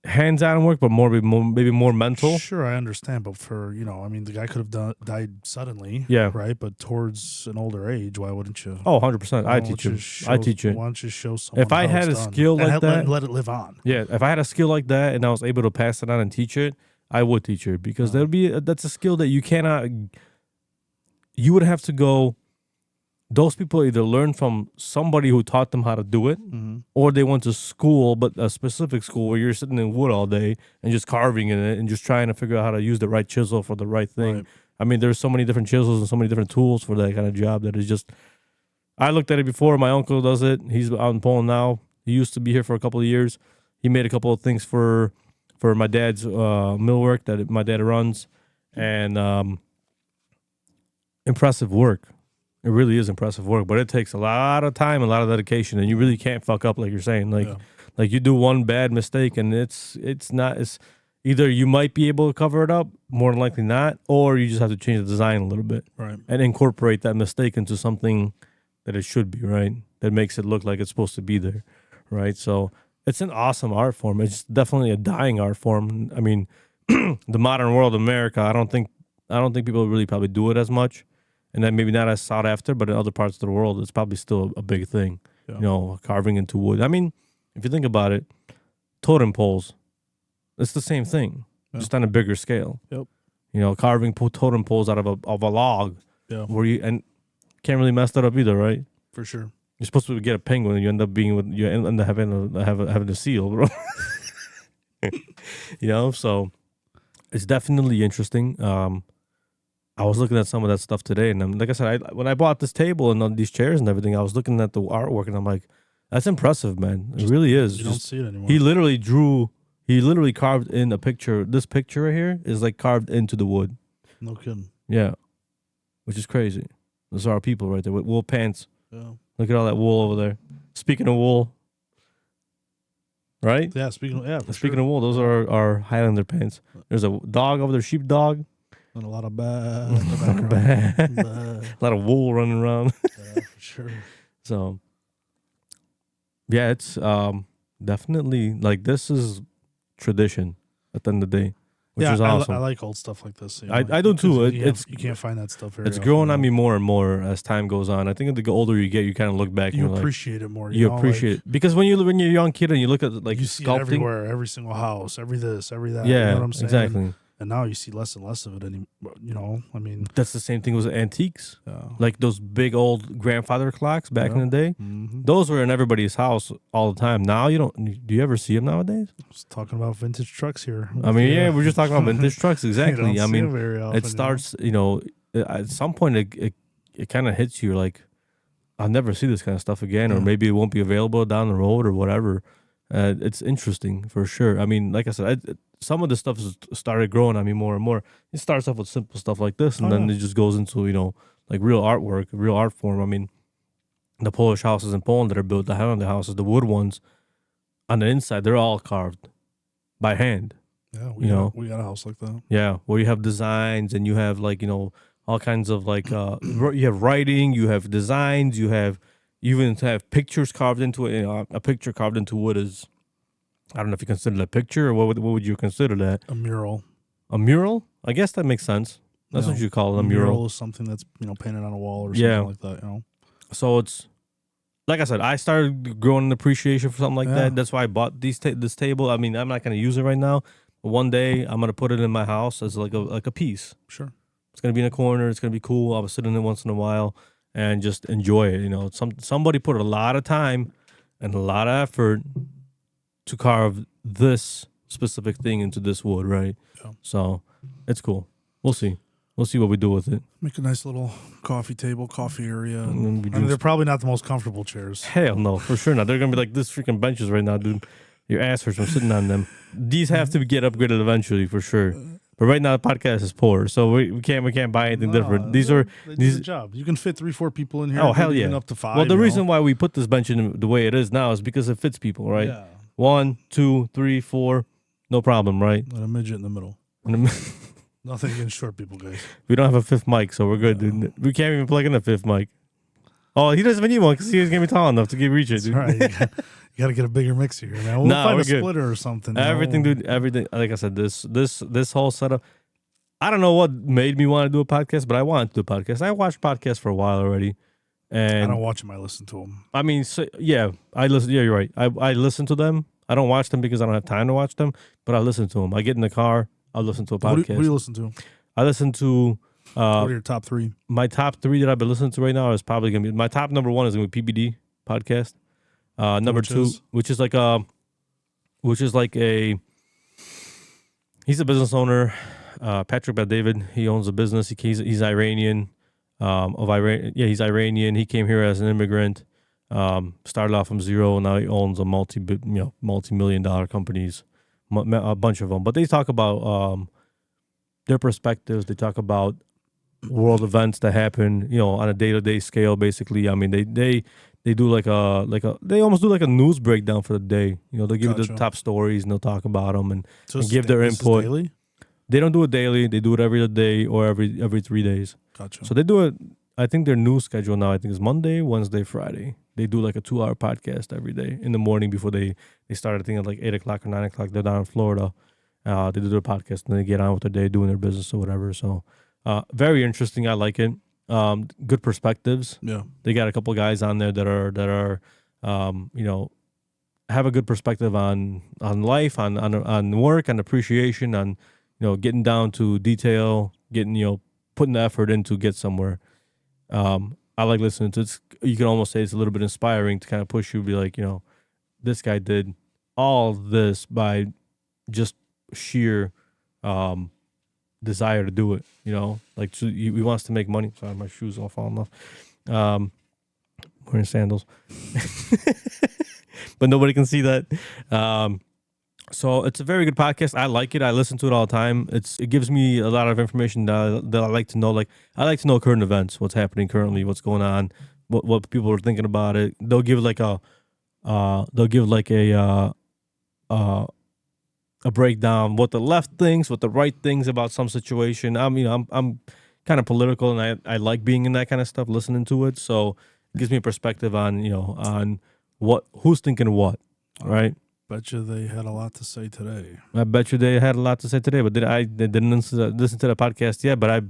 hands-on work, but maybe more mental. Sure, I understand, but for the guy could have died suddenly, Yeah. right? But towards an older age, why wouldn't you? Oh, 100%. I Why teach don't you. show- I teach you. Why don't you show someone? If I how had it's a done skill like that, let it live on. Yeah, if I had a skill like that and I was able to pass it on and teach it, I would teach it, because that's a skill that you would have to go. Those people either learn from somebody who taught them how to do it, or they went to school, but a specific school where you're sitting in wood all day and just carving in it and just trying to figure out how to use the right chisel for the right thing. Right. I mean, there's so many different chisels and so many different tools for that kind of job that is just. I looked at it before. My uncle does it. He's out in Poland now. He used to be here for a couple of years. He made a couple of things for my dad's millwork that my dad runs, and impressive work. It really is impressive work, but it takes a lot of time, a lot of dedication, and you really can't fuck up, like you're saying. Like you do one bad mistake, and it's either you might be able to cover it up, more than likely not, or you just have to change the design a little bit, Right. and incorporate that mistake into something that it should be, right? That makes it look like it's supposed to be there, right? So it's an awesome art form. It's definitely a dying art form. I mean, the modern world, America, I don't think people really probably do it as much. And then maybe not as sought after, but in other parts of the world, it's probably still a big thing. Yeah. Carving into wood. I mean, if you think about it, totem poles, it's the same thing, just on a bigger scale. Yep. Carving totem poles out of a log, Yeah. where you can't really mess that up either, right? For sure. You're supposed to get a penguin, and you end up having a seal, bro. So it's definitely interesting. I was looking at some of that stuff today, and like I said, when I bought this table and these chairs and everything, I was looking at the artwork, and I'm like, that's impressive, man. It really is. You don't see it anymore. He literally carved in a picture. This picture right here is like carved into the wood. No kidding. Yeah, which is crazy. Those are our people right there with wool pants. Yeah. Look at all that wool over there. Speaking of wool, right? Yeah, speaking Speaking of wool, those are our Highlander pants. There's a dog over there, sheepdog. and a lot of bad in the background. A lot of wool running around. Yeah, for sure. So, yeah, it's definitely like this is tradition at the end of the day, which is awesome. I like old stuff like this. I do too. You can't find that stuff very it's often, growing on me more and more as time goes on. I think the older you get, you kind of look back and You you're appreciate it more. like, you appreciate it because when you're a young kid and you look at like you see it sculpting everywhere, every single house, every this, every that. Yeah, you know what I'm saying? exactly. And now you see less and less of it anymore. You know, I mean, That's the same thing with antiques, yeah. like those big old grandfather clocks back in the day. Mm-hmm. Those were in everybody's house all the time. Now you don't. Do you ever see them nowadays? I was talking about vintage trucks here. I mean, yeah, we're just talking about vintage trucks. Exactly. You don't I see mean, them very often, it starts. At some point, it kind of hits you like, I'll never see this kind of stuff again, or Yeah. maybe it won't be available down the road or whatever. It's interesting for sure. I mean, like I said, some of the stuff has started growing on me more and more. It starts off with simple stuff like this, and then it just goes into like real artwork, real art form. I mean, the Polish houses in Poland that are built, the Highlander houses, the wood ones, on the inside, they're all carved by hand. Yeah, we got a house like that. Yeah, where you have designs and you have like all kinds of like you have writing, you have designs, you even have pictures carved into it. A picture carved into wood is, I don't know if you consider that a picture or what would you consider that? A mural. A mural? I guess that makes sense. That's what you call it, a mural. Is something that's painted on a wall or Yeah. something like that. So it's like I said, I started growing an appreciation for something like Yeah. that. That's why I bought this table. I mean, I'm not going to use it right now, but one day I'm going to put it in my house as like a piece. Sure. It's going to be in a corner. It's going to be cool. I'll sit in it once in a while and just enjoy it. Somebody put a lot of time and a lot of effort to carve this specific thing into this wood, right? Yeah. So it's cool. We'll see. We'll see what we do with it. Make a nice little coffee table, coffee area. And then we I mean, do- they're probably not the most comfortable chairs. Hell no, for sure not. They're gonna be like this freaking benches right now, dude. Your ass hurts from sitting on them. These have to get upgraded eventually, for sure. But right now the podcast is poor, so we can't buy anything different. They do the job. You can fit 3-4 people in here. Oh hell even yeah, up to 5. Well, the reason why we put this bench in the way it is now is because it fits people, right? Yeah. 1, 2, 3, 4, no problem, right? And a midget in the middle. Nothing against short people, guys. We don't have a fifth mic, so we're good, dude. We can't even plug in a fifth mic. Oh, he doesn't even need one because he's gonna be tall enough to reach it, dude. All right, you got to get a bigger mixer here, man. We'll find we're a good. splitter or something. Everything, dude. Everything. Like I said, this whole setup. I don't know what made me want to do a podcast, but I wanted to do a podcast. I watched podcasts for a while already, and I don't watch them. I listen to them. I mean, I listen. Yeah, you're right. I listen to them. I don't watch them because I don't have time to watch them, but I listen to them. I get in the car. I'll listen to a podcast. Who do you listen to? I listen to. What are your top 3? My top 3 that I've been listening to right now is probably gonna be my top number 1 is gonna be PBD podcast. Number 2, which is like a, he's a business owner. Patrick David, he owns a business. He's Iranian, of Iran. Yeah, he's Iranian. He came here as an immigrant. Started off from zero. Now he owns a multi-million-dollar companies, a bunch of them. But they talk about their perspectives. They talk about world events that happen, on a day-to-day scale. Basically, I mean, they do they almost do like a news breakdown for the day. They'll give you the top stories and they'll talk about them and give their input. Daily? They don't do it daily. They do it every day or every 3 days. Gotcha. So they do it. I think their news schedule now, I think, is Monday, Wednesday, Friday. They do like a 2-hour podcast every day in the morning before they start, I think, at like 8 o'clock or 9 o'clock. They're down in Florida. They do their podcast and they get on with their day doing their business or whatever. So very interesting. I like it. Good perspectives. Yeah. They got a couple guys on there that are have a good perspective on life, on work, on appreciation, on getting down to detail, getting putting the effort in to get somewhere. I like listening to it. You can almost say it's a little bit inspiring to kind of push you, be like, this guy did all this by just sheer desire to do it. Like he wants to make money. Sorry, my shoes all falling off. Wearing sandals, but nobody can see that. So it's a very good podcast. I like it. I listen to it all the time. It gives me a lot of information that I like to know. Like I like to know current events, what's happening currently, what's going on, what people are thinking about it. They'll give like a a breakdown what the left thinks, what the right thinks about some situation. I'm kind of political, and I like being in that kind of stuff, listening to it. So it gives me a perspective on on who's thinking what, right? Bet you they had a lot to say today. I bet you they had a lot to say today, but they didn't listen to the podcast yet. But I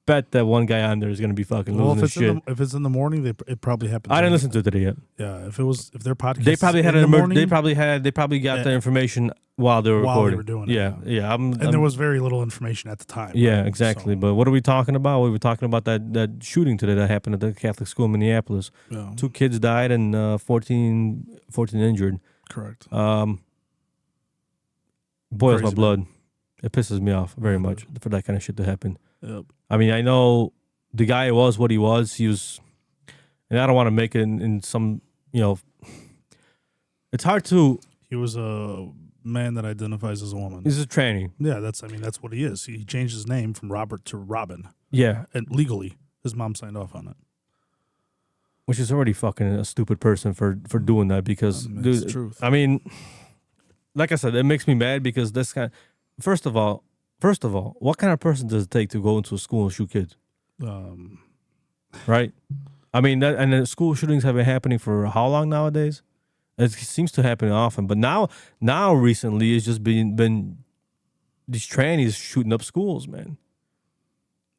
bet that one guy on there is gonna be fucking losing his shit. If it's in the morning, it probably happened. I didn't listen to it today yet. Yeah, if their podcast, They probably had they probably got Yeah. the information while they were While they recording. were doing it, yeah, yeah. there was very little information at the time. yeah, right? exactly. So, But what are we talking about? We were talking about that shooting today that happened at the Catholic school in Minneapolis. yeah, 2 kids died and 14 injured. correct. Boils my Crazy, blood. It pisses me off very Yeah, much for that kind of shit to happen. Yep. I mean, I know the guy was what he was. He was, and I don't want to make it in some, it's hard to. He was a man that identifies as a woman. He's a tranny. Yeah, that's what he is. He changed his name from Robert to Robin, Yeah, and legally, his mom signed off on it. which is already fucking a stupid person for doing that because, It's dude, the truth. I mean, like I said, it makes me mad because this kind. First of all, what kind of person does it take to go into a school and shoot kids? Right? I mean, and the school shootings have been happening for how long nowadays? It seems to happen often, but now recently it's just been these trannies shooting up schools, man.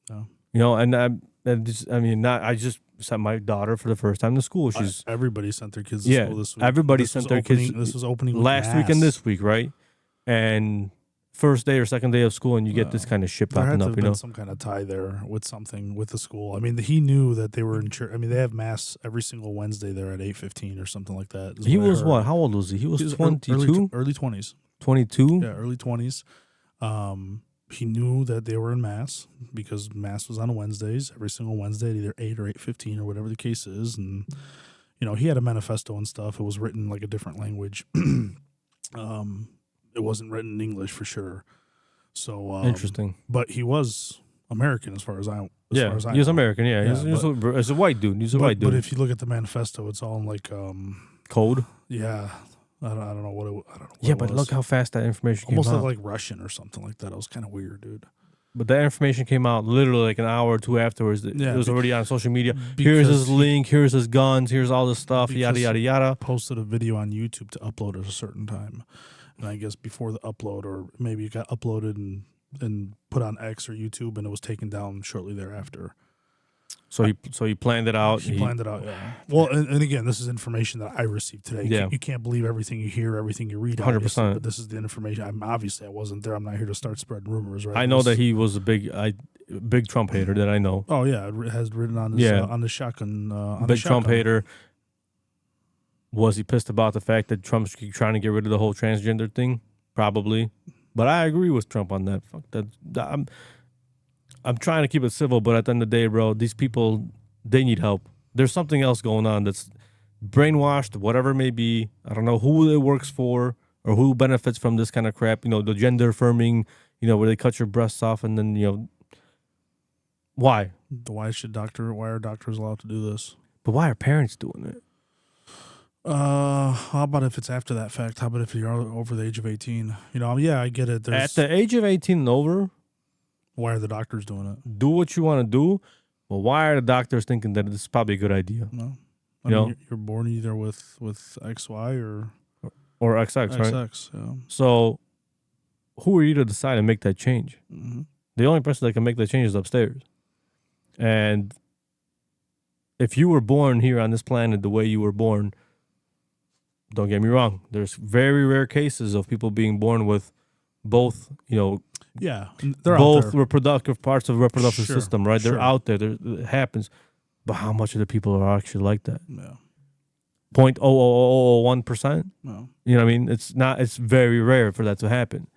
Yeah. And I just sent my daughter for the first time to school. She's Everybody sent their kids to school this week. everybody This sent was their opening- kids. This was opening week last week and mass. this week, right? And first day or second day of school, and you get this kind of shit There had popping to up, have you been know. some kind of tie there with something with the school. I mean, he knew that they were in church. I mean, they have mass every single Wednesday there at 8:15 or something like that. is He what I was heard. what? How old was he? He was He was 22, early 20s. 22. Yeah, early 20s. He knew that they were in mass because mass was on Wednesdays, every single Wednesday at either 8 or 8:15 or whatever the case is. And, he had a manifesto and stuff. It was written like a different language. It wasn't written in English for sure. So Interesting. But he was American as far as I Yeah, he was know. American. Yeah, Yeah, he's a white dude. He's a white dude. But if you look at the manifesto, it's all in like Code. yeah, I don't know what it. I don't know. What Yeah, it but was. look how fast that information came almost out. like Russian or something like that. It was kind of weird, dude. But that information came out literally like an hour or two afterwards. Yeah, It was already on social media. Here's because his he- link. Here's his guns. Here's all this stuff. Yada Because- yada yada. Posted a video on YouTube to upload at a certain time, and I guess before the upload, or maybe it got uploaded and put on X or YouTube, and it was taken down shortly thereafter. So he planned it out. He planned it out, yeah. Well, and again, this is information that I received today. Yeah. You can't believe everything you hear, everything you read. 100%. obviously, But this is the information. Obviously, I wasn't there. I'm not here to start spreading rumors, right? I know that This- he was a big Trump hater. That I know. Oh yeah, it has written on his, Yeah. on the shotgun. On the Big Trump shotgun. hater. Was he pissed about the fact that Trump's trying to get rid of the whole transgender thing? Probably. But I agree with Trump on that. Fuck that. I'm trying to keep it civil, but at the end of the day, bro, these people, they need help. There's something else going on that's brainwashed, whatever it may be. I don't know who it works for or who benefits from this kind of crap. The gender affirming, where they cut your breasts off and then, why? Why are doctors allowed to do this? But why are parents doing it? How about if it's after that fact? How about if you're over the age of 18? Yeah, I get it. At the age of 18 and over, Why are the doctors doing it? do what you want to do. Well, why are the doctors thinking that this is probably a good idea? No, You know? you're born either with XY Or XX, right? XX. Yeah. So who are you to decide and make that change? Mm-hmm. The only person that can make that change is upstairs. And if you were born here on this planet the way you were born, don't get me wrong, there's very rare cases of people being born with both, Yeah, they're both out there. reproductive parts of the reproductive Sure, system, right? They're sure. out there. It happens. But how much of the people are actually like that? Yeah. 0.00001%? No. You know what I mean? It's very rare for that to happen.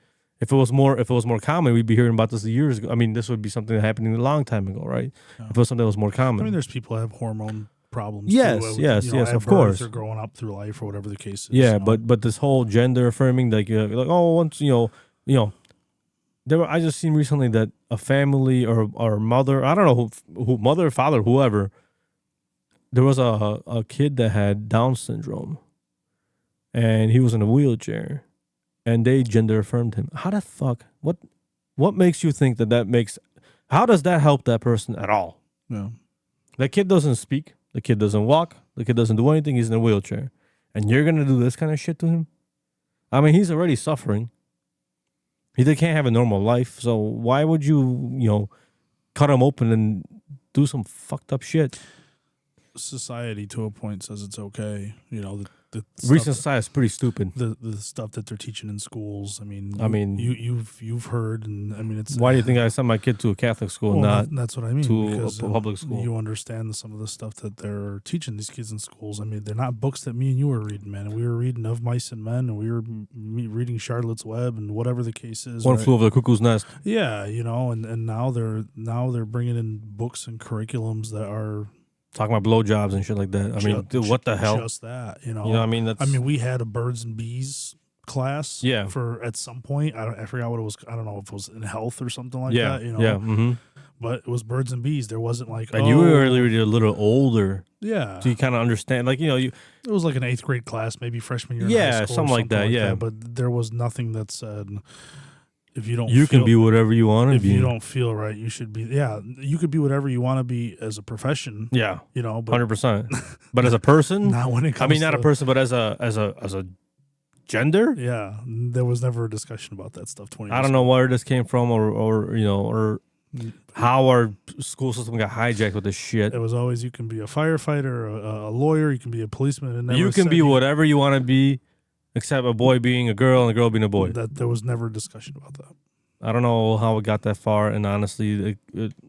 If it was more common, we'd be hearing about this years ago. I mean, this would be something that happened a long time ago, right? Yeah. If it was something that was more common. I mean, there's people that have hormone problems. Yes, too, yes, at of birth course. Or growing up through life or whatever the case is. yeah, you know. but this whole gender affirming, like once I just seen recently that a family or mother, I don't know who mother, father, whoever, there was a kid that had Down syndrome, and he was in a wheelchair, and they gender affirmed him. How the fuck? What makes you think that makes? How does that help that person at all? Yeah. That kid doesn't speak. The kid doesn't walk. The kid doesn't do anything. He's in a wheelchair, and you're gonna do this kind of shit to him? I mean, he's already suffering. He can't have a normal life. So why would you cut him open and do some fucked up shit? Society, to a point, says it's okay. The Recent society is pretty stupid. The stuff that they're teaching in schools. I mean, you've heard, and I mean, it's. Why do you think I sent my kid to a Catholic school, not that's what I mean, to because, a public school? You understand some of the stuff that they're teaching these kids in schools. I mean, they're not books that me and you were reading, man. And we were reading Of Mice and Men, and we were reading Charlotte's Web, and whatever the case is. One Flew Over the Cuckoo's Nest. Yeah, and now they're bringing in books and curriculums that are. Talking about blowjobs and shit like that. I mean, dude, what the hell? Just that, You know what I mean? We had a birds and bees class. Yeah. For at some point, I forgot what it was. I don't know if it was in health or something like yeah. that. Yeah. Mm-hmm. But it was birds and bees. There wasn't like. And you were really a little older. Yeah. So you kind of understand, It was like an 8th grade class, maybe freshman year. Yeah, in high school something like that. Yeah. But there was nothing that said. If you don't, can be whatever you want to be. If you don't feel right, you should be. Yeah, you could be whatever you want to be as a profession. Yeah, but 100%. But as a person, not when it comes. I mean, not a person, but as a gender. Yeah, there was never a discussion about that stuff. 20. I don't know where this came from, or how our school system got hijacked with this shit. It was always you can be a firefighter, a lawyer, you can be a policeman, and you can be whatever you want to be. Except a boy being a girl and a girl being a boy. That there was never a discussion about that. I don't know how it got that far, and honestly,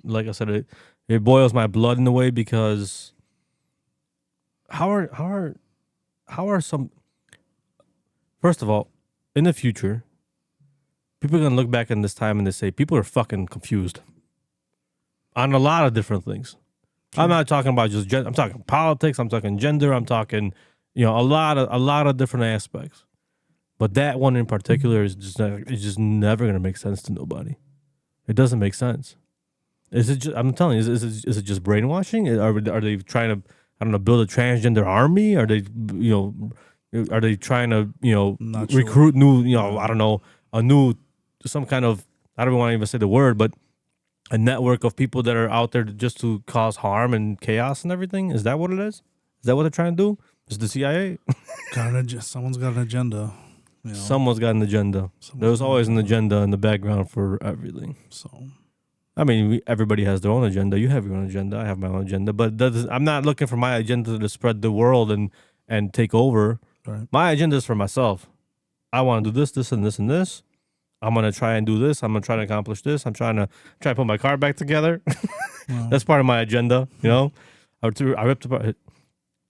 like I said, it boils my blood in a way because how are some? First of all, in the future, people are gonna look back in this time and they say people are fucking confused on a lot of different things. Sure. I'm not talking about just gender. I'm talking politics. I'm talking gender. I'm talking. A lot of different aspects, but that one in particular is just never gonna make sense to nobody. It doesn't make sense. Is it? I'm telling you, is it just brainwashing? Are they trying to build a transgender army? Are they are they trying to recruit new I don't know, some kind of, I don't want to even say the word, but a network of people that are out there just to cause harm and chaos and everything? Is that what it is? Is that what they're trying to do? Is the CIA? Someone's got an agenda. Someone's got an agenda. There's always an agenda in the background for everything. So, I mean, everybody has their own agenda. You have your own agenda. I have my own agenda. But I'm not looking for my agenda to spread the world and take over. Right. My agenda is for myself. I want to do this, and this, and this. I'm going to try and do this. I'm going to try to accomplish this. I'm trying to put my car back together. Wow. That's part of my agenda,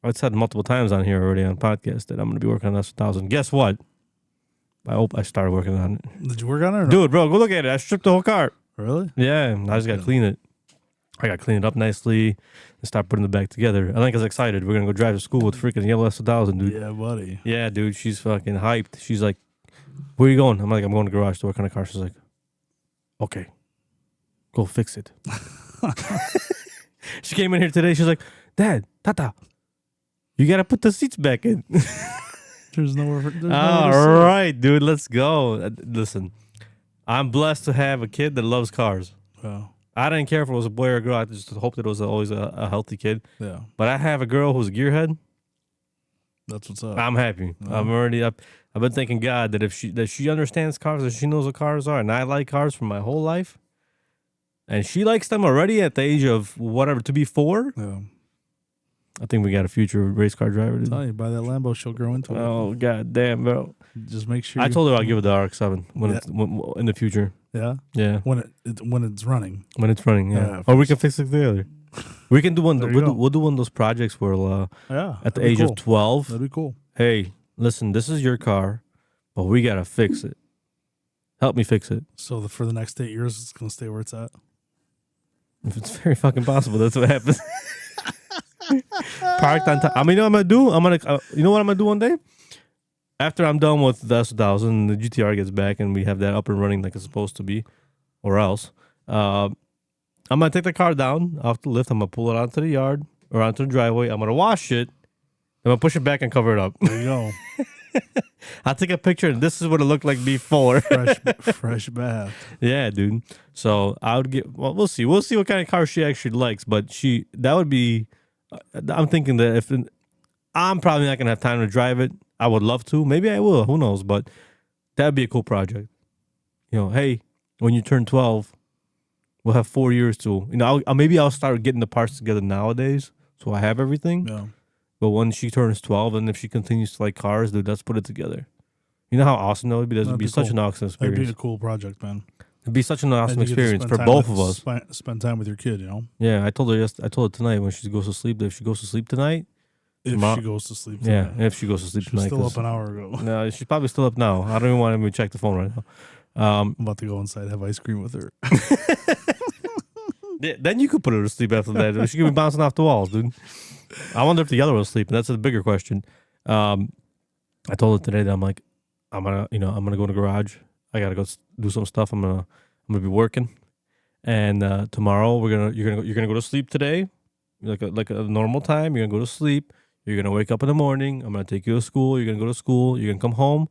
I've said multiple times on here already on podcast that I'm going to be working on S1000. Guess what? I hope I started working on it. Did you work on it? Or Dude, bro, go look at it. I stripped the whole car. Really? Yeah, I just got to clean it. I got to clean it up nicely and start putting it back together. I think I was excited. We're going to go drive to school with freaking yellow S1000, dude. Yeah, buddy. Yeah, dude, she's fucking hyped. She's like, where are you going? I'm like, I'm going to the garage to work on the car. She's like, okay, go fix it. She came in here today. She's like, Dad, Tata, you got to put the seats back in. There's nowhere. All right, dude, let's go. Listen, I'm blessed to have a kid that loves cars. Wow. I didn't care if it was a boy or a girl. I just hoped it was always a healthy kid. Yeah. But I have a girl who's a gearhead. That's what's up. I'm happy. Yeah. I've been thanking God that she understands cars, that she knows what cars are, and I like cars for my whole life. And she likes them already at the age of whatever, to be 4. Yeah. I think we got a future race car driver. Dude. Tell you, by that Lambo, she'll grow into it. Oh, god damn, bro. Just make sure. I told her I'll give it the RX-7 in the future. Yeah? Yeah. When it's running. When it's running, yeah. Or we can fix it together. We can do one. We'll do one of those projects where at the age of 12. That'd be cool. Hey, listen, this is your car, but we got to fix it. Help me fix it. So for the next 8 years, it's going to stay where it's at? If it's very fucking possible, that's what happens. Parked on time. I mean, you know what I'm gonna do? You know what I'm gonna do one day? After I'm done with the S1000, the GTR gets back, and we have that up and running like it's supposed to be, or else, I'm gonna take the car down off the lift. I'm gonna pull it onto the yard or onto the driveway. I'm gonna wash it. I'm gonna push it back and cover it up. There you go. I'll take a picture, and this is what it looked like before. Fresh bath. Yeah, dude. So I would get. Well, we'll see. We'll see what kind of car she actually likes. But that would be. I'm thinking that I'm probably not gonna have time to drive it. I would love to. Maybe I will. Who knows? But that'd be a cool project. Hey, when you turn 12, we'll have 4 years to. Maybe I'll start getting the parts together nowadays, so I have everything. Yeah. But when she turns 12, and if she continues to like cars, dude, let's put it together. You know how awesome that would be? That would be such an awesome experience. That'd be a cool project, man. It'd be such an awesome experience for both of us. Spend time with your kid, Yeah, I told her tonight when she goes to sleep that if she goes to sleep tonight. If she goes to sleep tonight. Yeah, if she goes to sleep tonight. She was still up an hour ago. No, she's probably still up now. I don't even want to check the phone right now. I'm about to go inside, have ice cream with her. Yeah, then you could put her to sleep after that. She could be bouncing off the walls, dude. I wonder if the other will sleep. That's a bigger question. I told her today that I'm gonna go in the garage. I gotta go do some stuff. I'm gonna be working, and tomorrow you're gonna go to sleep today, like a normal time. You're gonna go to sleep. You're gonna wake up in the morning. I'm gonna take you to school. You're gonna go to school. You're gonna come home.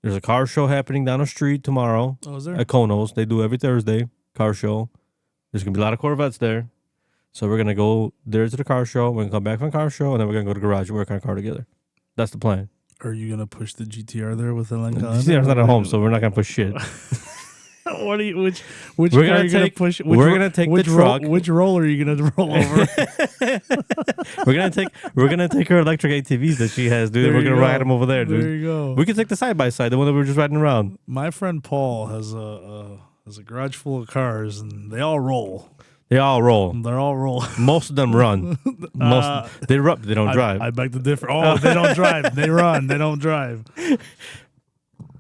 There's a car show happening down the street tomorrow. Oh, is there? At Konos. They do every Thursday. Car show. There's gonna be a lot of Corvettes there. So we're gonna go there to the car show. We're gonna come back from the car show, and then we're gonna go to the garage and work on a car together. That's the plan. Are you gonna push the GTR there with the Lenka? GTR's not at home, so we're not gonna push shit. What are you? Which we're car gonna are you take, gonna push? We're gonna take the truck. Which roller are you gonna roll over? we're gonna take her electric ATVs that she has, dude. We're gonna ride them over there, dude. There you go. We can take the side by side, the one that we were just riding around. My friend Paul has a garage full of cars, and they all roll. They all roll. They're all roll. Most of them run. They run. They don't drive. I beg to differ. Oh, they don't drive. They run. They don't drive.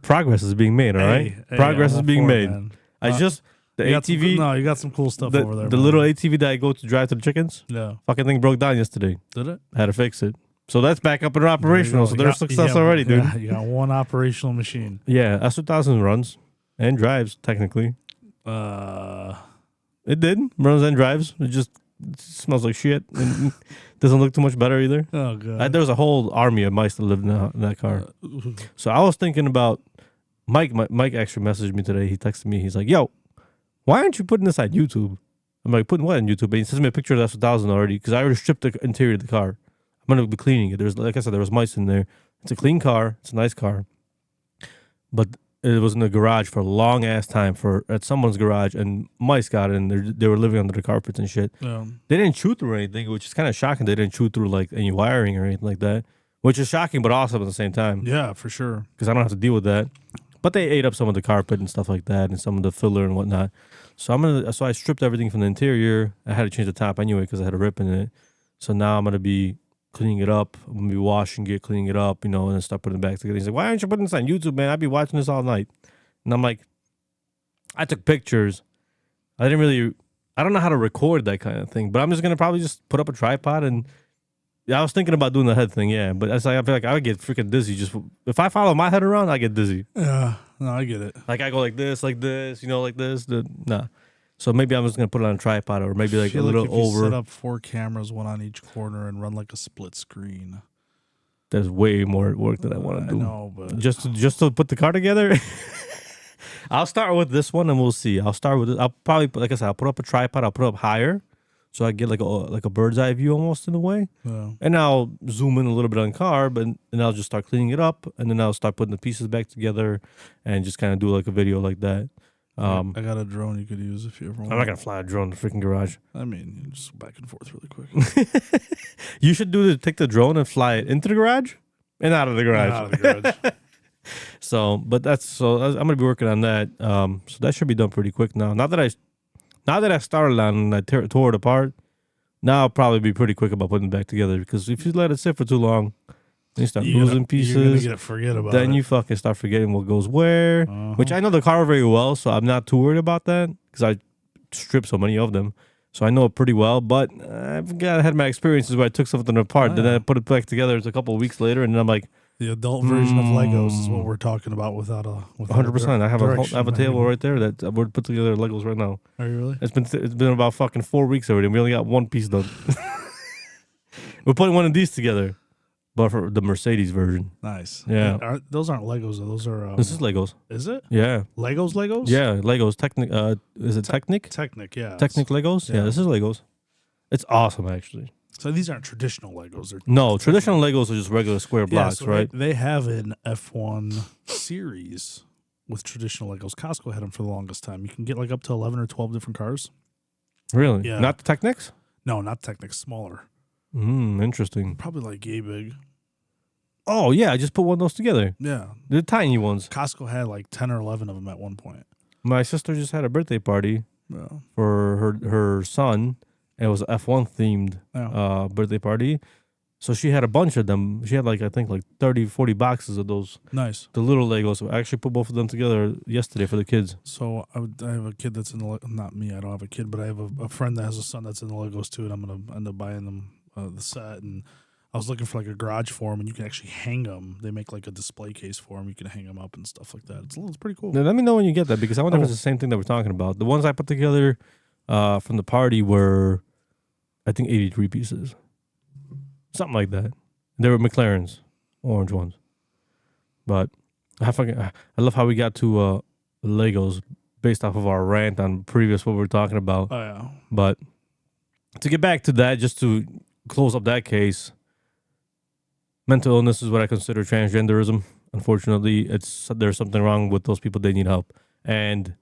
Progress is being made. All right. Progress is being made. Man. The ATV. You got some cool stuff over there. The little ATV that I go to drive to the chickens. Yeah. Fucking thing broke down yesterday. Did it? I had to fix it. So that's back up and operational. So there's success already, dude. Yeah, you got one operational machine. Yeah, S2000 runs and drives technically. It did runs and drives. It smells like shit and doesn't look too much better either. Oh god. There was a whole army of mice that lived in that car. So I was thinking about Mike. Mike actually messaged me today. He texted me. He's like, "Yo, why aren't you putting this on YouTube?" I'm like, "Putting what on YouTube?" And he sends me a picture of the S1000 already because I already stripped the interior of the car. I'm gonna be cleaning it. There's, like I said, there was mice in there. It's a clean car. It's a nice car, but it was in the garage for a long ass time at someone's garage, and mice got in. They were living under the carpets and shit. Yeah. They didn't chew through anything, which is kind of shocking. They didn't chew through like any wiring or anything like that, which is shocking, but awesome at the same time. Yeah, for sure. Because I don't have to deal with that. But they ate up some of the carpet and stuff like that, and some of the filler and whatnot. So I stripped everything from the interior. I had to change the top anyway because I had a rip in it. So now I'm gonna be cleaning it up. I'm gonna be washing it, cleaning it up, and then start putting it back together. He's like, "Why aren't you putting this on YouTube, man? I'd be watching this all night." And I'm like, I took pictures. I don't know how to record that kind of thing, but I'm just going to probably just put up a tripod. And I was thinking about doing the head thing, yeah. But I feel like I would get freaking dizzy. If I follow my head around, I get dizzy. Yeah, no, I get it. Like I go like this, like this. Nah. So maybe I'm just going to put it on a tripod or maybe like a little over. Set up 4 cameras, one on each corner, and run like a split screen. There's way more work that I want to do. I know, but just to put the car together. I'll start with this one and we'll see. I'll start with it. I'll probably, like I said, I'll put up a tripod. I'll put up higher, so I get like a bird's eye view almost in a way. Yeah. And I'll zoom in a little bit on the car, and I'll just start cleaning it up, and then I'll start putting the pieces back together, and just kind of do like a video like that. I got a drone you could use if you ever want. I'm not gonna fly a drone in the freaking garage. I mean, just back and forth really quick. You should take the drone and fly it into the garage and out of the garage. Out of the garage. I'm gonna be working on that. So that should be done pretty quick now. Now that I started on and I tore it apart, now I'll probably be pretty quick about putting it back together. Because if you let it sit for too long, then you start losing pieces. Forget about then it. you fucking start forgetting what goes where. Which I know the car very well, so I'm not too worried about that because I stripped so many of them. So I know it pretty well, but I had my experiences where I took something apart, then I put it back together. It's a couple of weeks later, and then I'm like, the adult version of Legos is what we're talking about without a 100%. I have a table right there that we're put together Legos right now. Are you really? It's been about fucking 4 weeks already, and we only got one piece done. We're putting one of these together. but for the Mercedes version. Nice. Yeah. Those aren't Legos though. Those are. This is Legos. Is it Yeah. Legos? Yeah, Legos. Technic. Is it Technic? Technic. Yeah. Technic Legos. Yeah, this is Legos. It's awesome, actually. So these aren't traditional Legos. No, traditional Legos are just regular square blocks, so right? They have an F1 series with traditional Legos. Costco had them for the longest time. You can get like up to 11 or 12 different cars. Really? Yeah. Not the Technics? No, not Technic. Smaller. Interesting. Probably like yay big. Oh, yeah, I just put one of those together. Yeah. They're tiny ones. Costco had like 10 or 11 of them at one point. My sister just had a birthday party for her son. It was an F1 themed birthday party. So she had a bunch of them. She had I think 30, 40 boxes of those. Nice. The little Legos. I actually put both of them together yesterday for the kids. So I have a kid that's in the, not me, I don't have a kid, but I have a friend that has a son that's in the Legos too, and I'm going to end up buying them the set. And I was looking for a garage for them, and you can actually hang them. They make a display case for them. You can hang them up and stuff like that. It's pretty cool. Now, let me know when you get that, because I wonder if it's the same thing that we're talking about. The ones I put together from the party were, I think, 83 pieces. Something like that. They were McLarens, orange ones. But I love how we got to Legos based off of our rant on previous what we were talking about. Oh, yeah. But to get back to that, just to close up that case, mental illness is what I consider transgenderism. Unfortunately, there's something wrong with those people. They need help. And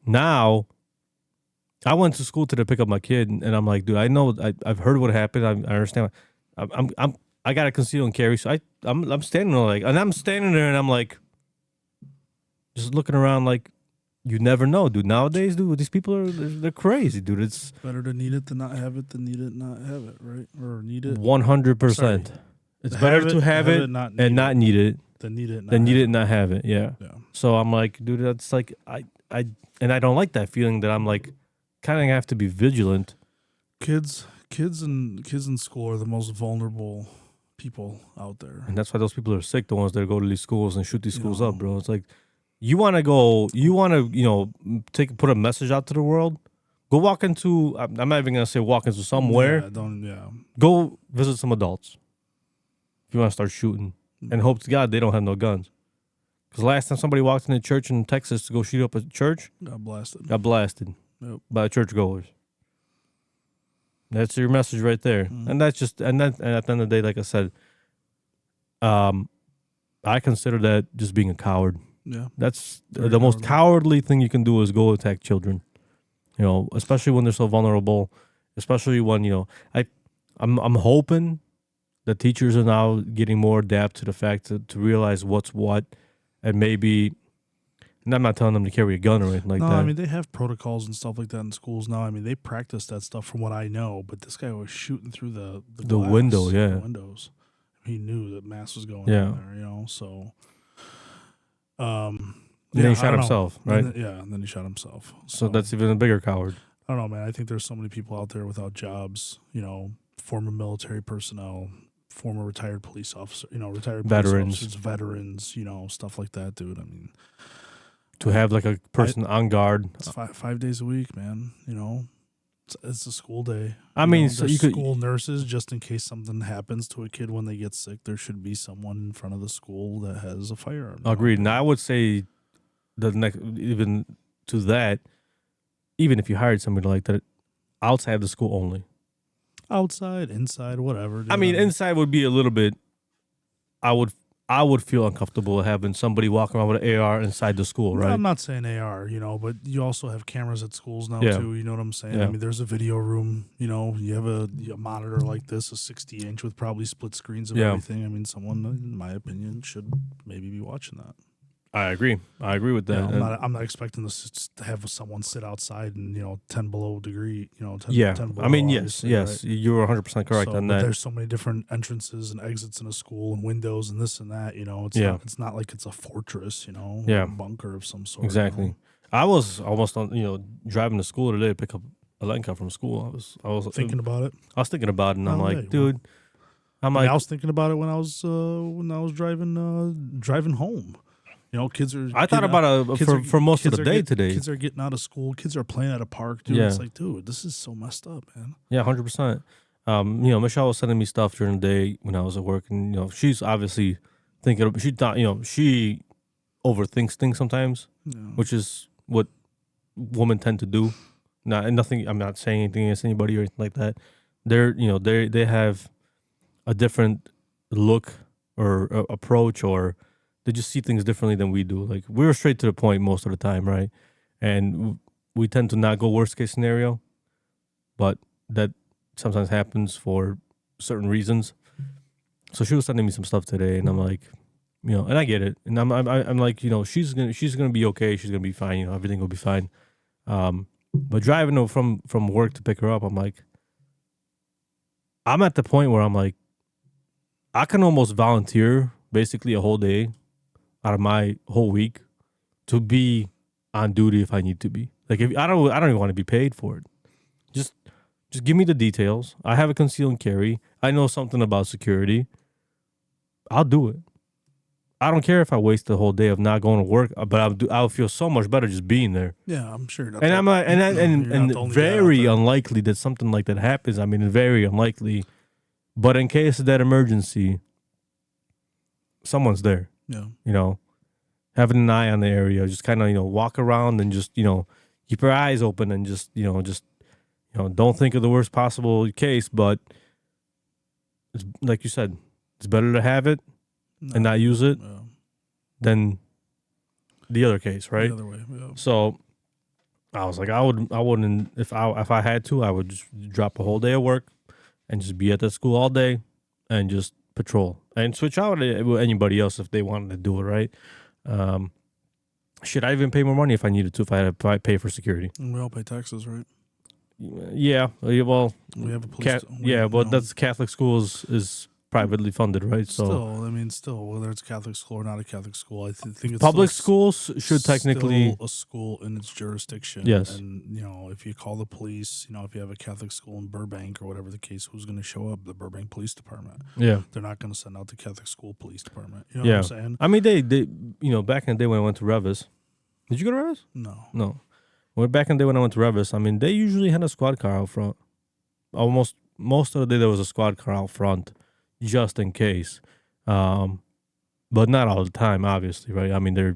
now, I went to school today to pick up my kid, and I'm like, dude, I know, I've heard what happened. I understand. I gotta conceal and carry. So I'm standing there and I'm standing there, and I'm like, just looking around like, you never know, dude. Nowadays, dude, these people they're crazy, dude. It's better to need it than not have it than need it not have it, right? Or need it 100%. It's better to have it and not need it than need it and not have it. Yeah. So I'm like, dude, that's like I don't like that feeling that I'm like, kind of have to be vigilant. Kids in school are the most vulnerable people out there, and that's why those people are sick. The ones that go to these schools and shoot these schools up, bro. It's like, you want to put a message out to the world. Go walk into. I'm not even gonna say walk into somewhere. Go visit some adults. If you want to start shooting, and hope to God they don't have no guns. Because last time somebody walked in a church in Texas to go shoot up a church, got blasted. Yep. By churchgoers. That's your message right there. And that's just and at the end of the day, like I said, I consider that just being a coward. Yeah. That's the most cowardly thing you can do is go attack children. Especially when they're so vulnerable, especially when, I'm hoping that teachers are now getting more adapt to the fact to realize what's what, and maybe. And I'm not telling them to carry a gun or anything like that. No, I mean, they have protocols and stuff like that in schools now. I mean, they practice that stuff from what I know, but this guy was shooting through the window, the windows. He knew that mass was going on there, so. Then he shot himself, right? And then he shot himself. So that's even a bigger coward. I don't know, man. I think there's so many people out there without jobs, former military personnel, former retired police officer, retired veterans, stuff like that, dude. I mean, to have like a person on guard. It's 5 days a week, man. It's a school day. I mean, so you could school nurses just in case something happens to a kid when they get sick. There should be someone in front of the school that has a firearm. Agreed. And I would say the next, even to that, even if you hired somebody like that, outside the school only. Outside, inside, whatever. I mean, inside would be a little bit. I would feel uncomfortable having somebody walking around with an AR inside the school, right? I'm not saying AR, but you also have cameras at schools now too. You know what I'm saying? Yeah. I mean, there's a video room. You have a monitor like this, a 60-inch with probably split screens of everything. I mean, someone, in my opinion, should maybe be watching that. I agree with that. I'm not expecting to have someone sit outside in 10 below degree. 10 below, I mean, yes, right? You're 100% correct on that. There's so many different entrances and exits in a school and windows and this and that. It's not like it's a fortress. A bunker of some sort. Exactly. I was almost on driving to school today to pick up Alenka from school. I was thinking about it. I was thinking about it, and I'm like, dude. I was thinking about it when I was driving home. Kids are. I thought about it for most of the day today. Kids are getting out of school. Kids are playing at a park, dude. It's like, dude, this is so messed up, man. Yeah, 100%. Michelle was sending me stuff during the day when I was at work, and she's obviously thinking. She thought, she overthinks things sometimes, which is what women tend to do. Nothing. I'm not saying anything against anybody or anything like that. They have a different look or approach, or they just see things differently than we do. Like, we're straight to the point most of the time, right? And we tend to not go worst case scenario, but that sometimes happens for certain reasons. So she was sending me some stuff today, and I'm like, and I get it, and I'm like, she's gonna be okay, she's gonna be fine, everything will be fine. But driving her from work to pick her up, I'm like, I'm at the point where I'm like, I can almost volunteer basically a whole day out of my whole week to be on duty if I need to be. Like, if I don't even want to be paid for it. Just give me the details. I have a conceal and carry. I know something about security. I'll do it. I don't care if I waste the whole day of not going to work, but I'll feel so much better just being there. Yeah, I'm sure. And I'm not, and very unlikely that something like that happens. I mean, very unlikely. But in case of that emergency, someone's there. Yeah. Having an eye on the area, just kind of walk around and just keep your eyes open and just don't think of the worst possible case. But it's, like you said, it's better to have it and not use it than the other case, right? The other way. Yeah. So I was like, I wouldn't if I had to, I would just drop a whole day of work and just be at the school all day and just patrol and switch out with anybody else if they wanted to do it, right? Should I even pay more money if I needed to, if I pay for security? And we all pay taxes, right? Yeah. Well, we have a police. That's Catholic schools is privately funded, right? Still, whether it's Catholic school or not a Catholic school, I think it's public schools should technically still a school in its jurisdiction. Yes, and if you call the police, if you have a Catholic school in Burbank or whatever the case, who's going to show up? The Burbank Police Department. Yeah, they're not going to send out the Catholic school police department. You know what I'm saying? I mean, they back in the day when I went to Revis, did you go to Revis? No. Well, back in the day when I went to Revis, I mean, they usually had a squad car out front. Almost most of the day there was a squad car out front, just in case, but not all the time, obviously, right? I mean, they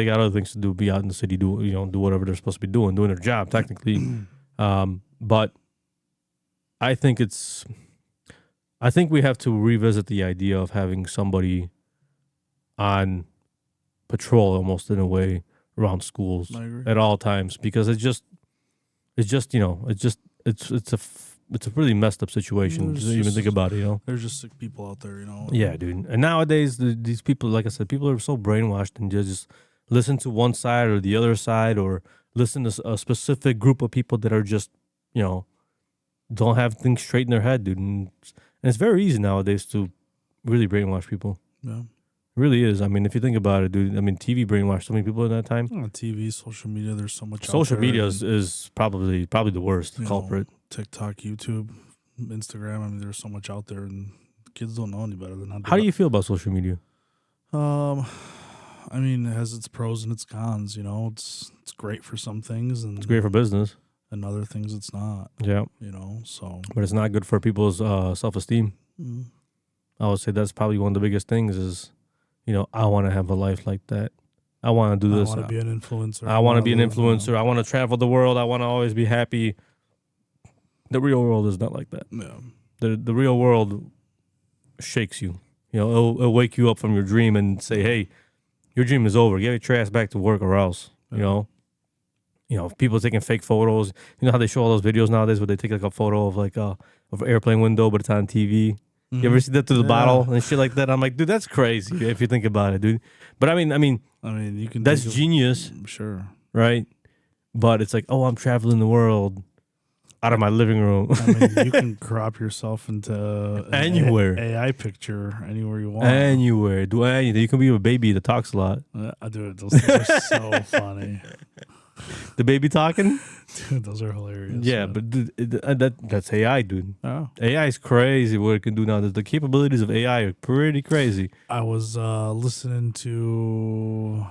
got other things to do, be out in the city, do whatever they're supposed to be doing their job technically. But I think we have to revisit the idea of having somebody on patrol almost in a way around schools at all times, because it's a really messed up situation. Just even think about it, There's just sick people out there, Yeah, dude. And nowadays, these people, like I said, people are so brainwashed and just listen to one side or the other side, or listen to a specific group of people that are just, don't have things straight in their head, dude. And it's very easy nowadays to really brainwash people. Yeah. It really is. I mean, if you think about it, dude, I mean, TV brainwashed so many people in that time. TV, social media, there's so much Social media is probably the worst culprit. TikTok, YouTube, Instagram. I mean, there's so much out there, and kids don't know any better than How do you feel about social media? I mean, it has its pros and its cons. It's great for some things, and it's great for business, and other things it's not. Yeah. So. But it's not good for people's self-esteem. Mm-hmm. I would say that's probably one of the biggest things is, I want to have a life like that. I want to do this. I want to be an influencer. I want to be an influencer. I want to travel the world. I want to always be happy. The real world is not like that. Yeah. The real world shakes you. It'll wake you up from your dream and say, "Hey, your dream is over. Get your ass back to work, or else." Yeah. People taking fake photos. You know how they show all those videos nowadays where they take like a photo of of an airplane window, but it's on TV. Mm-hmm. You ever see that through the bottle and shit like that? I'm like, dude, that's crazy if you think about it, dude. But I mean, you can. That's genius, sure, right? But it's like, oh, I'm traveling the world out of my living room. I mean, you can crop yourself into anywhere, AI picture anywhere you want. Anywhere, do anything. You can be a baby that talks a lot. I do it. Those things are so funny. The baby talking? Dude, those are hilarious. Yeah, but that's AI, dude. Oh. AI is crazy what it can do now. The capabilities of AI are pretty crazy. I was listening to,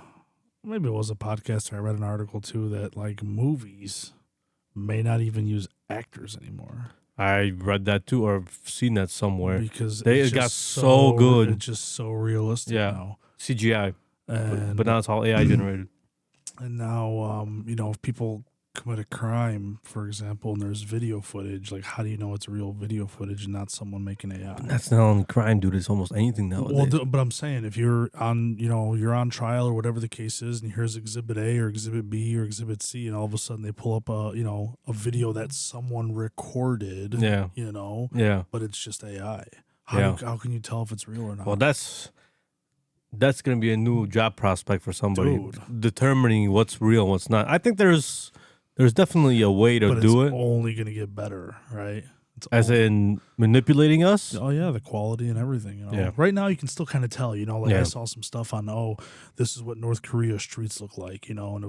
maybe it was a podcast or I read an article too, that movies may not even use actors anymore. I read that too, or seen that somewhere. because It got so good. It's just so realistic now. CGI, And but now it's all AI generated. And now, if people commit a crime, for example, and there's video footage, like how do you know it's real video footage and not someone making AI? That's not only crime, dude. It's almost anything nowadays. Well, but I'm saying if you're on, you're on trial or whatever the case is, and here's Exhibit A or Exhibit B or Exhibit C, and all of a sudden they pull up a video that someone recorded. Yeah. Yeah. But it's just AI. How can you tell if it's real or not? Well, that's going to be a new job prospect for somebody, Dude. determining what's real and what's not. I think there's definitely a way to do it. Only going to get better, right? In manipulating us. Oh yeah, the quality and everything. Yeah. Right now you can still kind of tell. I saw some stuff on this is what North Korea streets look like. And it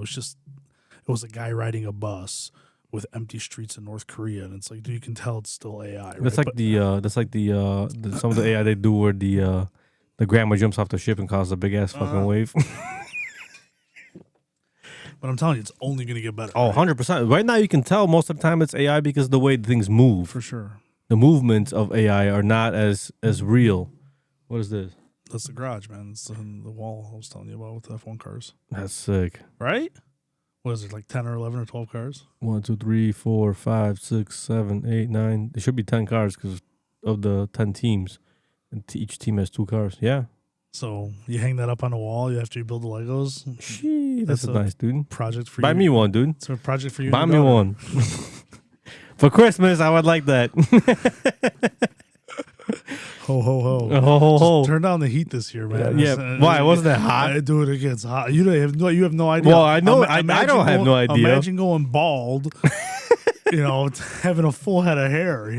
was a guy riding a bus with empty streets in North Korea, and it's like, dude, you can tell it's still AI. Right? That's like some of the AI they do where the grandma jumps off the ship and causes a big ass fucking wave. But I'm telling you, it's only going to get better. Oh, 100%. Right now, you can tell most of the time it's AI because the way things move. For sure. The movements of AI are not as real. What is this? That's the garage, man. It's the wall I was telling you about with the F1 cars. That's sick. Right? What is it, like 10 or 11 or 12 cars? 1, 2, 3, 4, 5, 6, 7, 8, 9. There should be 10 cars because of the 10 teams. And each team has 2 cars. Yeah. So you hang that up on the wall after you build the Legos. Shee, that's nice, dude. Project for you. Buy me one, dude. It's a project for you. Buy me one. For Christmas, I would like that. Ho, ho, ho. Ho, ho, ho. Just turn down the heat this year, man. Yeah. Why? Wasn't that hot? Dude, it gets hot. You have no idea. Well, I know. I don't have no idea. Imagine going bald, having a full head of hair,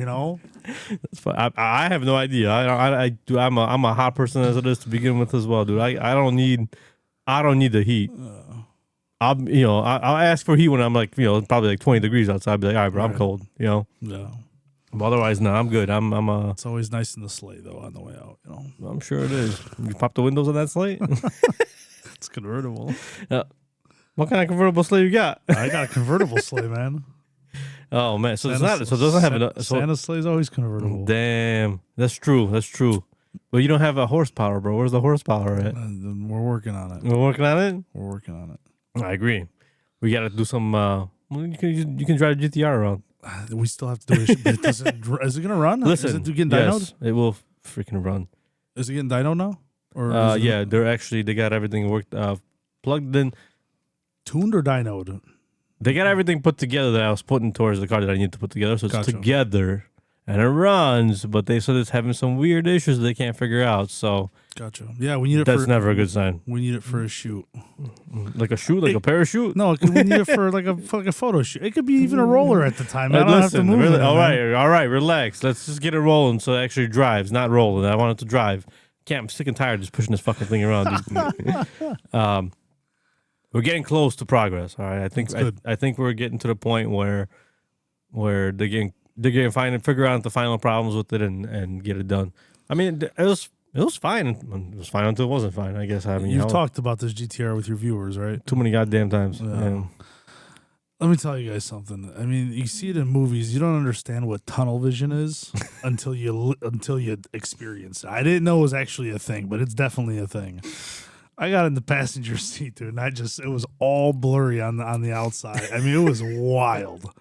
That's fine. I have no idea. I'm a hot person as it is to begin with as well, dude. I don't need the heat. I'll ask for heat when I'm like, probably like 20 degrees outside. I'll be like, all right, bro, I'm cold, Yeah. But otherwise, no, I'm good. It's always nice in the sleigh though on the way out, I'm sure it is. You pop the windows on that slate. It's convertible. What kind of convertible sleigh you got? I got a convertible sleigh, man. Oh man, so it's not. So it doesn't have enough. Santa's sleigh is always convertible. Damn, that's true. But you don't have a horsepower, bro. Where's the horsepower at? We're working on it. We're working on it. We're working on it. I agree. We got to do some. You can drive a GTR around. We still have to do it. But is it gonna run? Listen, is it getting dynoed? Yes, it will freaking run. Is it getting dynoed now? Or yeah, they got everything worked, plugged in, tuned or dynoed. They got everything put together that I was putting towards the car that I need to put together. So it's Gotcha. together and it runs, but they said it's having some weird issues that they can't figure out. So Gotcha. Yeah, we need it. That's never a good sign. We need it for a shoot. Like a shoot, like a parachute. No, we need it for like a photo shoot. It could be even a roller at the time. I don't have to move really, it. all right, relax. Let's just get it rolling so it actually drives, not rolling. I want it to drive. I'm sick and tired of just pushing this fucking thing around. We're getting close to progress. All right, I think we're getting to the point where they're getting figure out the final problems with it and get it done. I mean, it was fine. It was fine until it wasn't fine. I guess. I mean, you've talked about this GTR with your viewers, right? Too many goddamn times. Yeah. Let me tell you guys something. I mean, you see it in movies. You don't understand what tunnel vision is until you experience it. I didn't know it was actually a thing, but it's definitely a thing. I got in the passenger seat, dude, and it was all blurry on the outside. I mean, it was wild.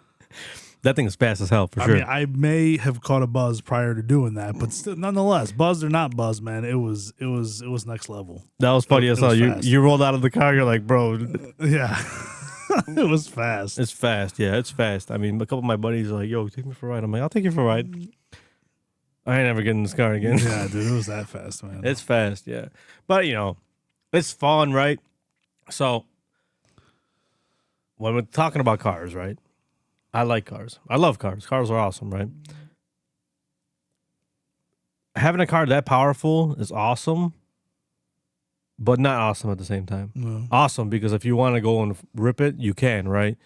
That thing is fast as hell, for sure. I mean, I may have caught a buzz prior to doing that, but still, nonetheless, buzzed or not buzzed, man, it was next level. That was funny as hell. You rolled out of the car, you're like, bro. Yeah. It was fast. It's fast. Yeah, it's fast. I mean, a couple of my buddies are like, yo, take me for a ride. I'm like, I'll take you for a ride. I ain't never getting in this car again. Yeah, dude, it was that fast, man. It's fast, yeah. But, it's fun, right? So, when we're talking about cars, right? I like cars. I love cars. Cars are awesome, right? Having a car that powerful is awesome, but not awesome at the same time. No. Awesome because if you want to go and rip it, you can, right?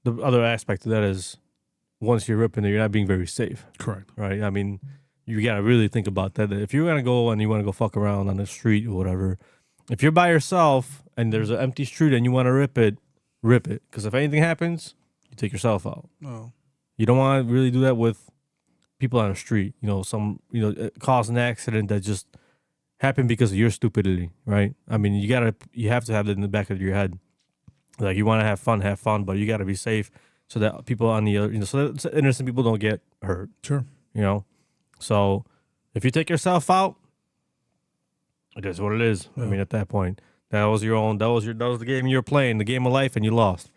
The other aspect of that is once you're ripping it, you're not being very safe. Correct. Right? I mean, you got to really think about that. If you're going to go and you want to go fuck around on the street or whatever, if you're by yourself and there's an empty street and you want to rip it. Because if anything happens, you take yourself out. Oh. You don't want to really do that with people on the street, cause an accident that just happened because of your stupidity, right? I mean, you have to have it in the back of your head. Like, you want to have fun, but you got to be safe so that people on the other, so that innocent people don't get hurt. Sure. So if you take yourself out, it is what it is. Yeah. I mean, at that point, that was the game you were playing, the game of life, and you lost.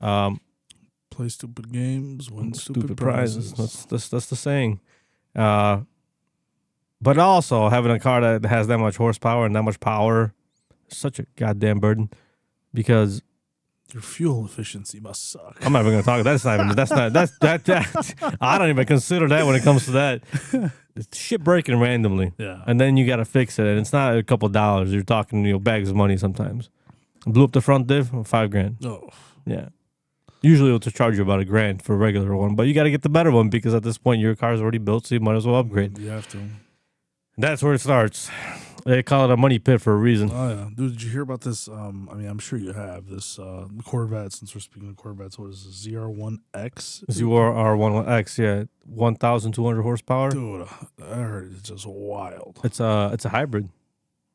Play stupid games, win stupid prizes. That's the saying. But also, having a car that has that much horsepower and that much power is such a goddamn burden, because your fuel efficiency must suck. I'm not even going to talk. I don't even consider that when it comes to that. It's shit breaking randomly. Yeah. And then you got to fix it. And it's not a couple dollars. You're talking, bags of money sometimes. Blew up the front diff, $5,000. Oh. Yeah. Usually it'll just charge you about $1,000 for a regular one. But you got to get the better one, because at this point your car's already built, so you might as well upgrade. You have to. That's where it starts. They call it a money pit for a reason. Oh, yeah. Dude, did you hear about this? I'm sure you have. This Corvette, since we're speaking of Corvettes, what is this? ZR1X? ZR1X, yeah. 1,200 horsepower. Dude, I heard it's just wild. It's a hybrid.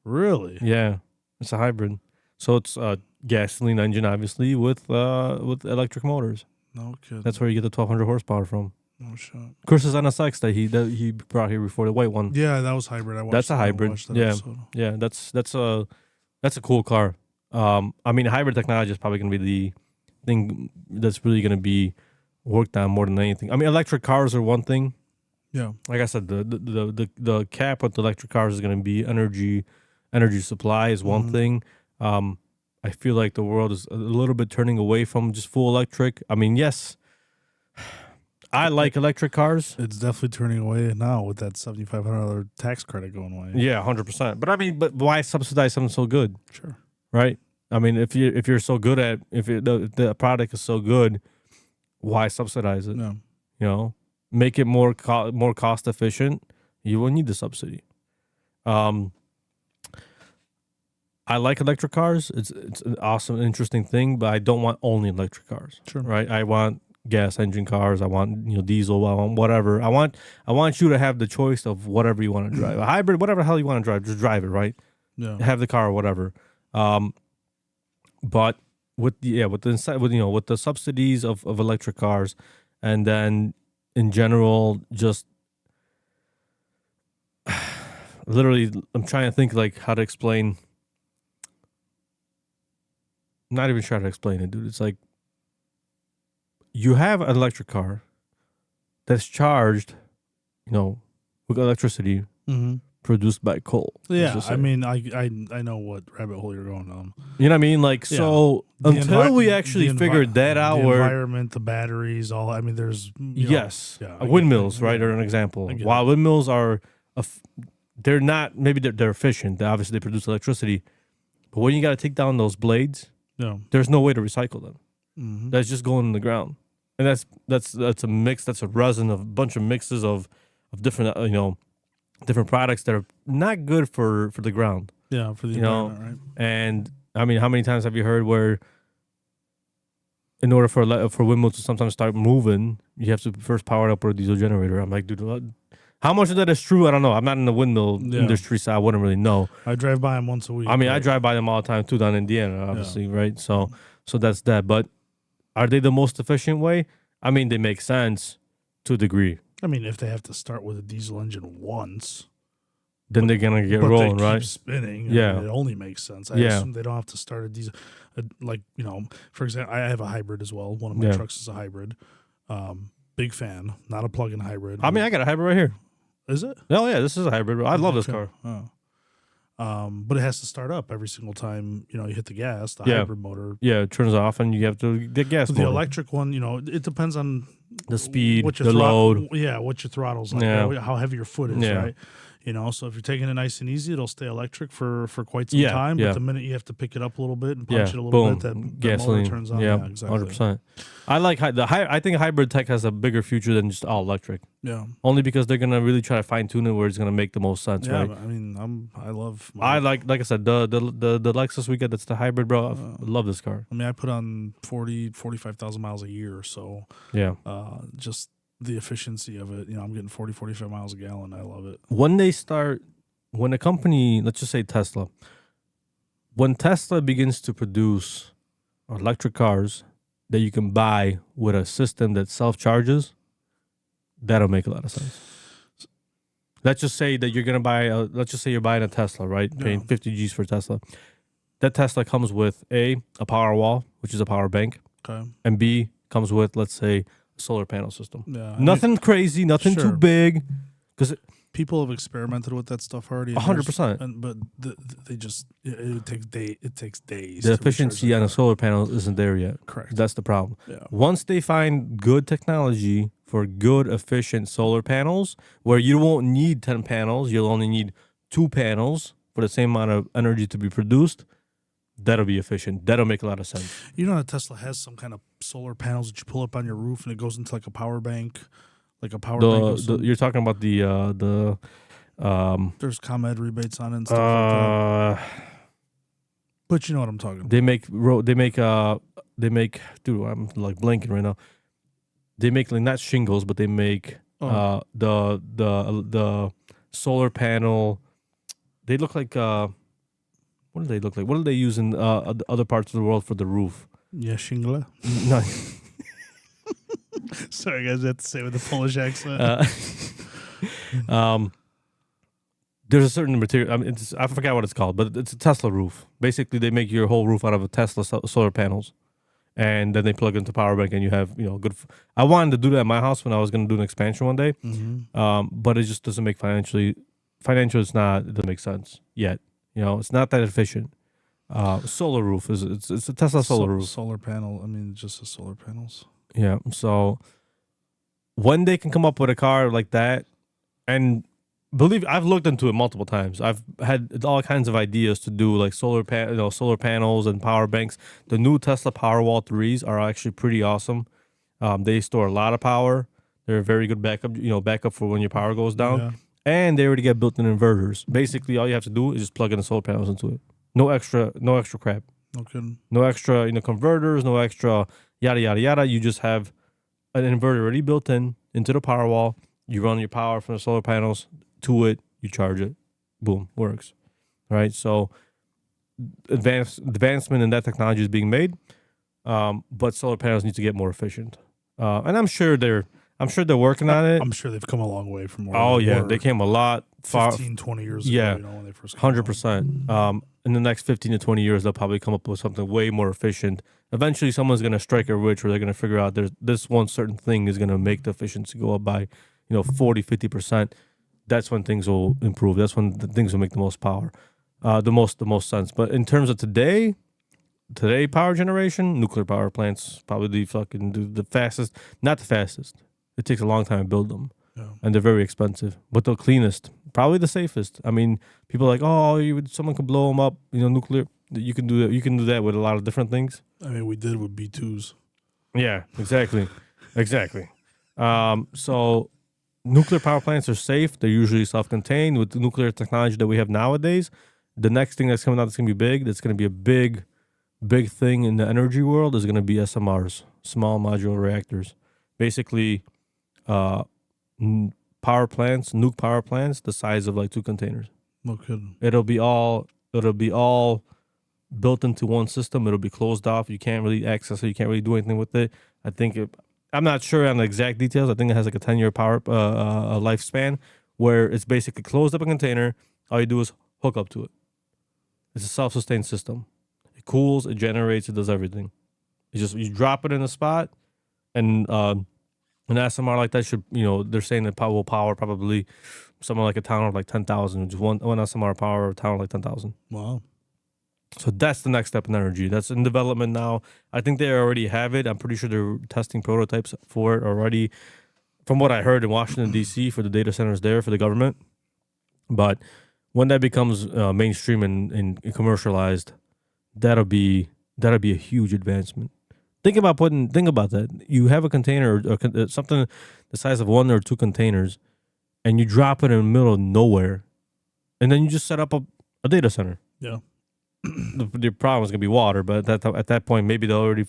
Really? Yeah. It's a hybrid. So it's a gasoline engine, obviously, with electric motors. No kidding. That's where you get the 1,200 horsepower from. No shot. Of course, it's NSX that he brought here before, the white one. Yeah, that was hybrid. That's a hybrid. Yeah, that's a cool car. Hybrid technology is probably going to be the thing that's really going to be worked on more than anything. I mean, electric cars are one thing. Yeah, like I said, the cap with the electric cars is going to be energy supply is one thing. I feel like the world is a little bit turning away from just full electric. I mean, yes, I like electric cars. It's definitely turning away now with that $7,500 tax credit going away. Yeah, 100%. But why subsidize something so good? Sure. Right? I mean, if you're so good at if the product is so good, why subsidize it? No. Make it more cost efficient. You will need the subsidy. I like electric cars. It's an awesome, interesting thing, but I don't want only electric cars. Sure. Right? I want gas engine cars. I want diesel. I want whatever. I want you to have the choice of whatever you want to drive. A hybrid, whatever the hell you want to drive, just drive it. Right? Yeah. Have the car or whatever. But with the subsidies of electric cars, and then in general, just literally, I'm trying to think like how to explain. I'm not even sure how to explain it, dude. It's like you have an electric car that's charged, with electricity produced by coal. Yeah, I mean, I know what rabbit hole you're going down. You know what I mean? Like, so until we actually figured that out, the where environment, the batteries, all. I mean, there's windmills, right, are an example. While windmills are, they're not. Maybe they're efficient. Obviously, they produce electricity, but when you got to take down those blades, there's no way to recycle them. That's just going in the ground, and that's a mix. That's a resin of a bunch of mixes of different different products that are not good for the ground. Yeah, for the environment, right? And I mean, how many times have you heard where, in order for windmills to sometimes start moving, you have to first power it up with a diesel generator? I'm like, dude, how much of that is true? I don't know. I'm not in the windmill industry, so I wouldn't really know. I drive by them once a week. I mean, I drive by them all the time too, down in Indiana, obviously, right? So that's that. But are they the most efficient way? I mean, they make sense to a degree. I mean, if they have to start with a diesel engine once, then they're gonna get rolling, they right? Keep spinning. Yeah, I mean, it only makes sense. I assume they don't have to start a diesel. For example, I have a hybrid as well. One of my trucks is a hybrid. Big fan, not a plug-in hybrid. I mean, I got a hybrid right here. Is it? Oh yeah, this is a hybrid. I love this car. But it has to start up every single time you hit the gas. The hybrid motor. Yeah, it turns off and you have to get gas. The electric one, it depends on the speed, what your load. Yeah, what your throttle's like. How heavy your foot is, right? So if you're taking it nice and easy, it'll stay electric for quite some time. But the minute you have to pick it up a little bit and punch it a little bit, that gasoline motor turns on. Yeah, exactly. 100%. I like I think hybrid tech has a bigger future than just all electric. Yeah. Only because they're gonna really try to fine tune it where it's gonna make the most sense, right? I mean, I love. I like I said, the Lexus we get that's the hybrid, bro. I love this car. I mean, I put on 45,000 miles a year, so yeah. Just the efficiency of it. I'm getting 40, 45 miles a gallon. I love it. When a company, let's just say Tesla, when Tesla begins to produce electric cars that you can buy with a system that self-charges, that'll make a lot of sense. Let's just say that you're going to let's just say you're buying a Tesla, right? Yeah. Paying 50 G's for a Tesla. That Tesla comes with a power wall, which is a power bank, Okay. and B, comes with, let's say, a solar panel system. Yeah. Nothing crazy, nothing too Sure. big. Because people have experimented with that stuff already. 100%. But they just it takes days. The to efficiency recharge on the a solar panel isn't there yet. Correct. That's the problem. Yeah. Once they find good technology for good, efficient solar panels, where you won't need 10 panels, you'll only need 2 panels for the same amount of energy to be produced, that'll be efficient. That'll make a lot of sense. That Tesla has some kind of solar panels that you pull up on your roof and it goes into like a power bank, like a power bank. You're talking about There's ComEd rebates on it and stuff like that. But you know what I'm talking about. Dude, I'm like blanking right now. They make like not shingles, but they make the solar panel. They look like what do they look like? What do they use in other parts of the world for the roof? Yeah, shingle. No. Sorry, guys, I have to say it with a Polish accent. There's a certain material. I mean, I forgot what it's called, but it's a Tesla roof. Basically, they make your whole roof out of a Tesla solar panels, and then they plug into power bank, and you have good. I wanted to do that at my house when I was going to do an expansion one day, but it just doesn't make financially. It's not. It doesn't make sense yet. It's not that efficient. Solar roof it's a Tesla solar roof. Solar panel. I mean, just the solar panels. Yeah. So when they can come up with a car like that, and I've looked into it multiple times. I've had all kinds of ideas to do like solar panels and power banks. The new Tesla Powerwall 3s are actually pretty awesome. They store a lot of power. They're a very good backup for when your power goes down. Yeah. And they already get built-in inverters. Basically, all you have to do is just plug in the solar panels into it. No extra crap. No kidding. No extra, converters, no extra yada yada yada. You just have an inverter already built into the power wall. You run your power from the solar panels to it. You charge it. Boom, works. All right. So advancement in that technology is being made, but solar panels need to get more efficient. And I'm sure they're working on it. I'm sure they've come a long way from where they came a lot far. 15, 20 years ago. Yeah, When they first came 100%. In the next 15 to 20 years, they'll probably come up with something way more efficient. Eventually, someone's going to strike a rich where they're going to figure out this one certain thing is going to make the efficiency go up by 40, 50%. That's when things will improve. That's when things will make the most power, the most sense. But in terms of today power generation, nuclear power plants probably the fastest. Not the fastest. It takes a long time to build them, and they're very expensive. But the cleanest, probably the safest. I mean, people are like, someone could blow them up. Nuclear. You can do that. You can do that with a lot of different things. I mean, we did with B2s. Yeah, exactly. So nuclear power plants are safe. They're usually self-contained. With the nuclear technology that we have nowadays, the next thing that's coming out that's going to be big, that's going to be a big thing in the energy world is going to be SMRs, small modular reactors. Basically, nuke power plants, the size of like 2 containers. No kidding. It'll be all built into one system. It'll be closed off. You can't really access it. You can't really do anything with it. I'm not sure on the exact details. I think it has like a 10-year power lifespan where it's basically closed up a container. All you do is hook up to it. It's a self-sustained system. It cools, it generates, it does everything. It's just you drop it in a spot, and an SMR like that should, they're saying it will power probably somewhere like a town of like 10,000. Just one SMR power a town of like 10,000. Wow. So that's the next step in energy. That's in development now. I think they already have it. I'm pretty sure they're testing prototypes for it already, from what I heard in Washington, D.C. for the data centers there for the government. But when that becomes mainstream and commercialized, that'll be a huge advancement. Think about that. You have a container or something the size of 1 or 2 containers, and you drop it in the middle of nowhere, and then you just set up a data center. Yeah. The problem is going to be water, but at that point, maybe they'll already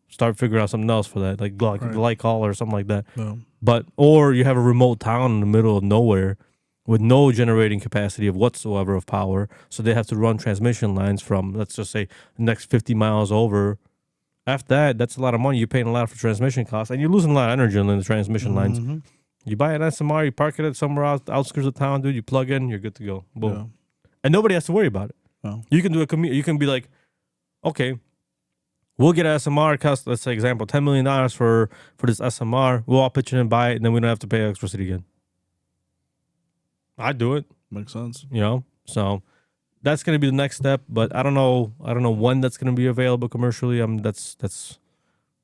start figuring out something else for that, like glycol or something like that. Yeah. or you have a remote town in the middle of nowhere with no generating capacity of whatsoever of power, so they have to run transmission lines from, let's just say, the next 50 miles over. After that, that's a lot of money. You're paying a lot for transmission costs, and you're losing a lot of energy in the transmission lines. You buy an SMR, you park it at somewhere outskirts of town, dude. You plug in, you're good to go. Boom, Yeah. and nobody has to worry about it. Well. You can do a commute. You can be like, okay, we'll get an SMR. Cost, let's say, example, $10 million for this SMR. We'll all pitch in and buy it, and then we don't have to pay electricity again. I'd do it. Makes sense. So that's going to be the next step, but I don't know when that's going to be available commercially. That's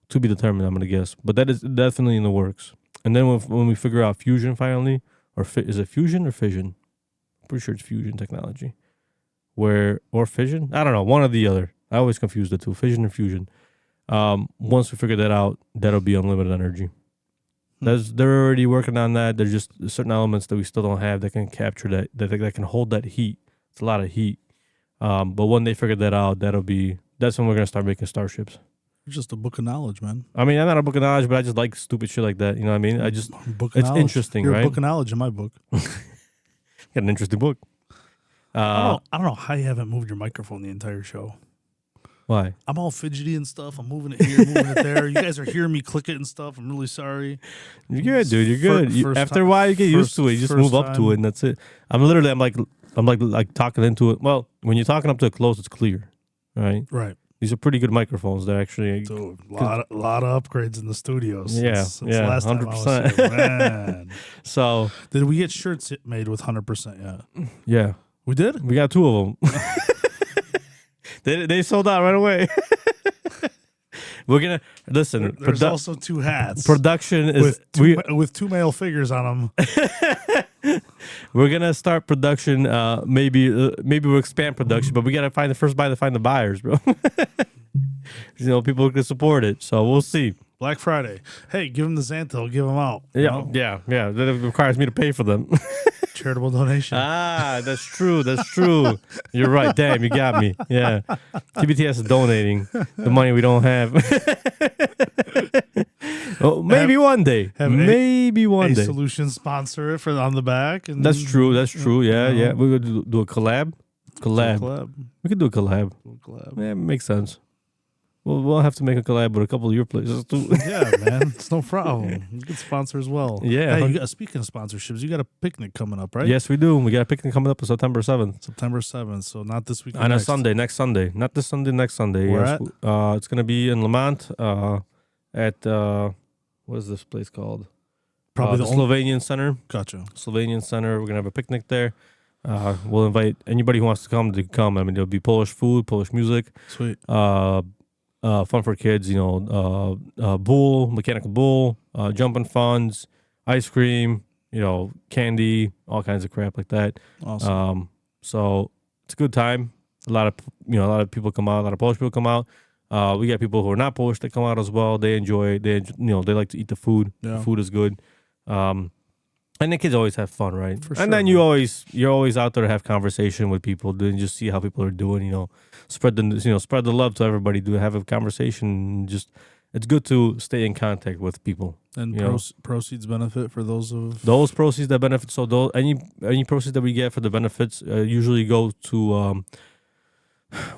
to be determined, I'm going to guess, but that is definitely in the works. And then when we figure out fusion finally, or is it fusion or fission? I'm pretty sure it's fusion technology, or fission. I don't know, one or the other. I always confuse the two, fission and fusion. Once we figure that out, that'll be unlimited energy. They're already working on that. There's just certain elements that we still don't have that can capture that can hold that heat. It's a lot of heat. But when they figure that out, that's when we're gonna start making starships. You're just a book of knowledge, man. I mean, I'm not a book of knowledge, but I just like stupid shit like that. You know what I mean? It's interesting, You're right? a book of knowledge in my book. Got an interesting book. I don't know how you haven't moved your microphone the entire show. Why? I'm all fidgety and stuff. I'm moving it here, moving it there. You guys are hearing me click it and stuff. I'm really sorry. You're good, dude. You're good. After a while, you get used to it. You just move up to it, and that's it. I'm like talking into it. Well, when you're talking up to it close, it's clear, right? Right. These are pretty good microphones. They're actually Dude, a lot of upgrades in the studio. Since last 100%. time I was here, man. So did we get shirts made with 100% yet? Yeah, we did. We got 2 of them. They sold out right away. We're gonna listen. There's also 2 hats. Production is with 2 male figures on them. We're gonna start production. Maybe we'll expand production, but we gotta find the first buy to find the buyers, bro. People who can support it. So we'll see. Black Friday. Hey, give them the Xanthil. Give them out. Yeah. That requires me to pay for them. Charitable donation. That's true. You're right. Damn, you got me. Yeah. TBTS is donating the money we don't have. Well, maybe one day. Maybe one day. Solution sponsor it on the back. And that's true. Yeah. We're going to do a collab. We could do a collab. Yeah, it makes sense. We'll have to make a collab with a couple of your places too. Yeah, man, it's no problem. You can sponsor as well. Yeah. Hey, speaking of sponsorships, you got a picnic coming up, right? Yes, we do. We got a picnic coming up on September 7th. September 7th, so not this week. On a Sunday, next Sunday. Not this Sunday, next Sunday. Where at? It's going to be in Lamont at, what is this place called? Probably the Slovenian Center. Gotcha. Slovenian Center. We're going to have a picnic there. We'll invite anybody who wants to come to come. I mean, there'll be Polish food, Polish music. Sweet. Fun for kids, mechanical bull, jumping funds, ice cream, candy, all kinds of crap like that. Awesome. So it's a good time. A lot of people come out. A lot of Polish people come out. We got people who are not Polish that come out as well. They enjoy. They like to eat the food. Yeah. The food is good. And the kids always have fun, right? For sure, and then you're always out there to have conversation with people, and just see how people are doing. Spread the love to everybody. Have a conversation. It's good to stay in contact with people. And proceeds benefit for those proceeds that benefit. So any proceeds that we get for the benefits usually go to.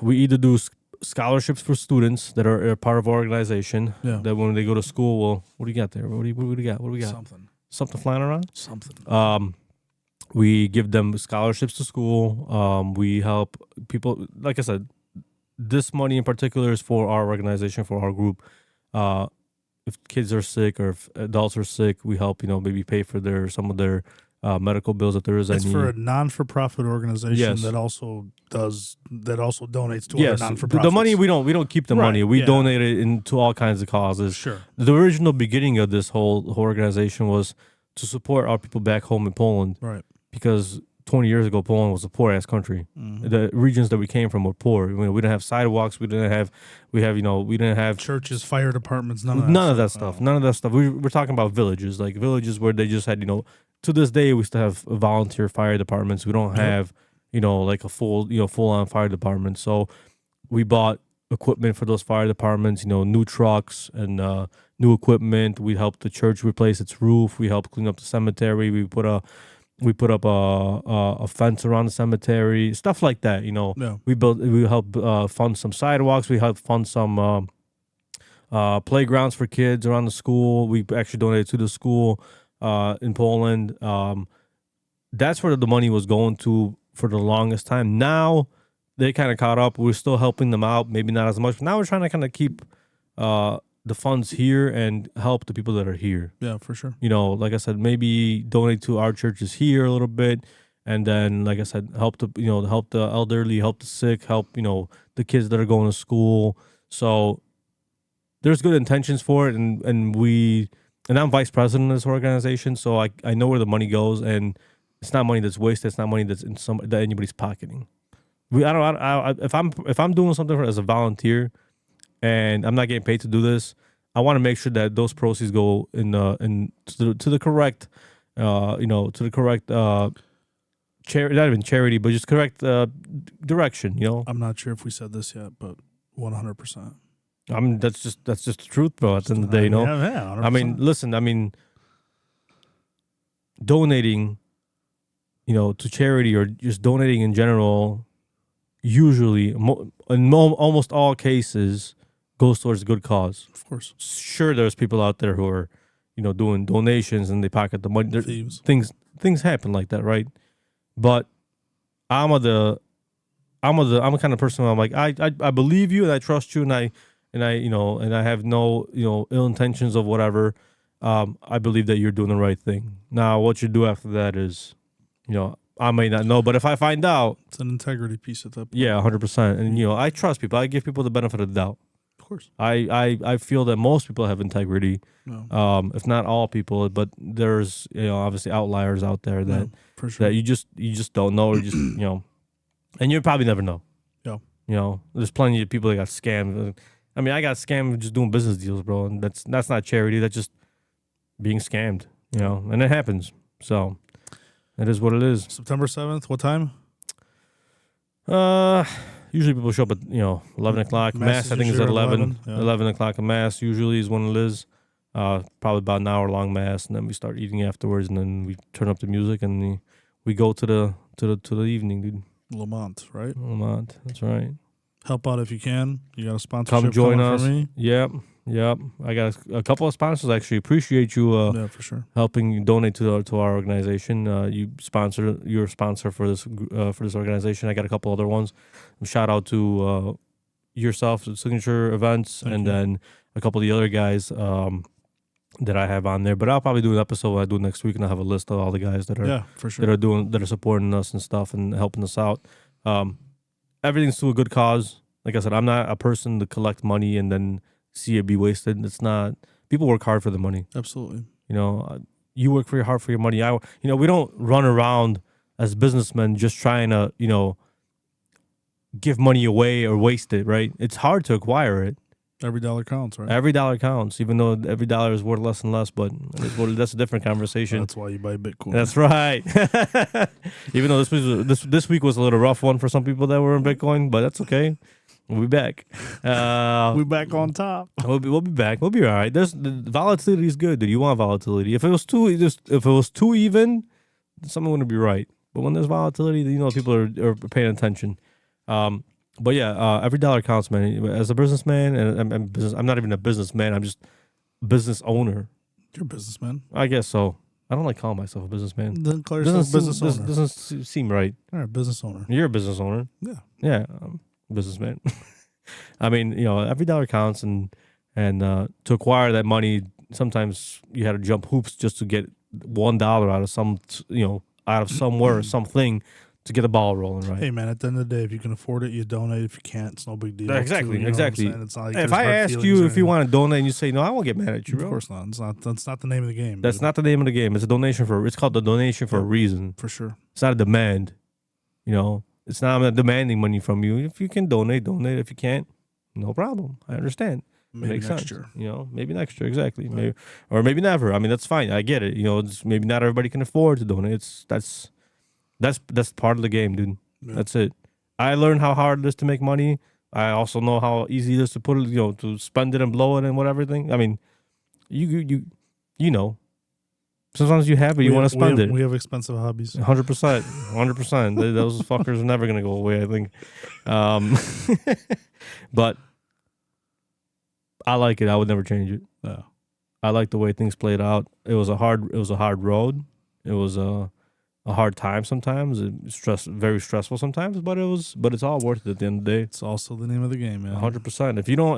We either do scholarships for students that are part of our organization. Yeah. That when they go to school, well, what do you got there? What do we got? Something flying around? Something. We give them scholarships to school. We help people. Like I said, this money in particular is for our organization, for our group. If kids are sick or if adults are sick, we help, maybe pay for some of their medical bills if there is any. It's for a non-for-profit organization that also donates to other non-for-profits. The money we don't keep the money. We donate it into all kinds of causes. Sure. The original beginning of this whole organization was to support our people back home in Poland. Right. Because 20 years ago, Poland was a poor ass country. Mm-hmm. The regions that we came from were poor. We didn't have sidewalks. We didn't have churches, fire departments. None of that stuff. None of that stuff. We're talking about villages, like villages where they just had, to this day, we still have volunteer fire departments. We don't have, like a full-on fire department. So we bought equipment for those fire departments, new trucks and, new equipment. We helped the church replace its roof. We helped clean up the cemetery. We put up a fence around the cemetery, stuff like that. Yeah. We helped fund some sidewalks. We helped fund some playgrounds for kids around the school. We actually donated to the school in Poland. That's where the money was going to for the longest time. Now they kind of caught up. We're still helping them out, maybe not as much. But now we're trying to kind of keep the funds here and help the people that are here. Yeah, for sure. Like I said, maybe donate to our churches here a little bit, and then, like I said, help help the elderly, help the sick, help the kids that are going to school. So there's good intentions for it, and I'm vice president of this organization, so I know where the money goes, and it's not money that's wasted. It's not money that's that anybody's pocketing. If I'm doing something as a volunteer, and I'm not getting paid to do this, I want to make sure that those proceeds go to the correct, to the correct charity, not even charity, but just correct direction. I'm not sure if we said this yet, but 100%. I mean, that's just the truth, bro. At the end of the day, Yeah, 100%. I mean, listen. Donating, to charity or just donating in general, usually in almost all cases, goes towards a good cause. Of course. Sure, there's people out there who are, doing donations and they pocket the money. Thieves. Things happen like that, right? But I'm the kind of person where I'm like, I believe you and I trust you and I have no ill intentions of whatever. I believe that you're doing the right thing. Now, what you do after that is, I may not know, but if I find out, it's an integrity piece at that point. Yeah, 100%. And I trust people. I give people the benefit of the doubt. Of course. I feel that most people have integrity, if not all people, but there's obviously outliers out there that for sure. that you just don't know, or just and you probably never know. Yeah. There's plenty of people that got scammed. I mean, I got scammed just doing business deals, bro, and that's not charity. That's just being scammed, and it happens. So it is what it is. September 7th. What time? Usually people show up at 11 o'clock. Mass I think is at 11. 11 o'clock. A mass usually is when it is. Probably about an hour long mass, and then we start eating afterwards, and then we turn up the music, and we go to the evening, dude. Lamont, right? Lamont, that's right. Help out if you can. You got a sponsorship Come join us. For me? Yep. I got a couple of sponsors. I actually appreciate you. Yeah, for sure. Helping donate to our organization. You're a sponsor for this organization. I got a couple other ones. Shout out to yourself, Signature Events, and then a couple of the other guys that I have on there. But I'll probably do an episode I do next week, and I'll have a list of all the guys that are for sure. that are supporting us and stuff and helping us out. Everything's to a good cause. Like I said, I'm not a person to collect money and then see it be wasted. It's not. People work hard for the money. Absolutely. You work hard for your money. We don't run around as businessmen just trying to, give money away or waste it, right? It's hard to acquire it. Every dollar counts, right? Every dollar counts, even though every dollar is worth less and less, but that's a different conversation. That's why you buy Bitcoin. That's right. Even though this week was a little rough one for some people that were in Bitcoin, but that's okay. We'll be back. We're back on top. We'll be back. We'll be all right. The volatility is good, dude. You want volatility. If it was too even, something wouldn't be right. But when there's volatility, people are paying attention. But yeah, every dollar counts, man. As a businessman, and I'm not even a businessman. I'm just a business owner. You're a businessman. I guess so. I don't like calling myself a businessman. Then call yourself business owner. Doesn't seem right. All right, business owner. You're a business owner. Yeah. Yeah, businessman. I mean, every dollar counts, and to acquire that money, sometimes you had to jump hoops just to get $1 out of somewhere or something to get the ball rolling, right? Hey, man, at the end of the day, if you can afford it, you donate. If you can't, it's no big deal. Exactly. It's not like if I ask you if you want to donate and you say no, I won't get mad at you, bro. Of course not. That's not the name of the game. That's not the name of the game. It's a donation it's called the donation for a reason. For sure. It's not a demand. It's not I'm not demanding money from you. If you can donate. If you can't, no problem. I understand. Maybe Makes next sense. year. Maybe next year, exactly. Right. Maybe never. I mean, that's fine. I get it. Maybe not everybody can afford to donate. That's part of the game, dude. Yeah. That's it. I learned how hard it is to make money. I also know how easy it is to put it, to spend it and blow it and whatever thing. I mean, you know. Sometimes you have it, you want to spend it. We have expensive hobbies. 100%. 100%. Those fuckers are never going to go away, I think. But I like it. I would never change it. Yeah. I like the way things played out. It was a hard road. It was a hard time sometimes. Very stressful sometimes, but it's all worth it at the end of the day. It's also the name of the game, man. 100%. If you don't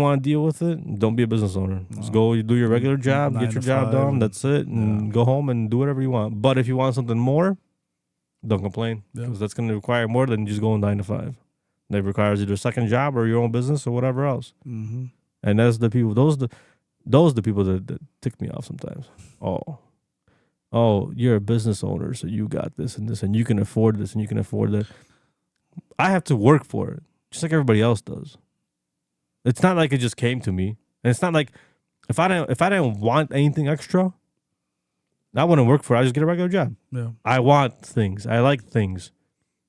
want to deal with it, don't be a business owner. Just go, you do your regular job, get your job done. That's it, and go home and do whatever you want. But if you want something more, don't complain, because that's going to require more than just going 9 to 5. That requires either a second job or your own business or whatever else. Mm-hmm. And that's the people. Those the people that tick me off sometimes. Oh, you're a business owner, so you got this, and you can afford this, and you can afford that. I have to work for it, just like everybody else does. It's not like it just came to me, and it's not like if I didn't want anything extra, I wouldn't work for it. I just get a regular job. Yeah. I want things. I like things.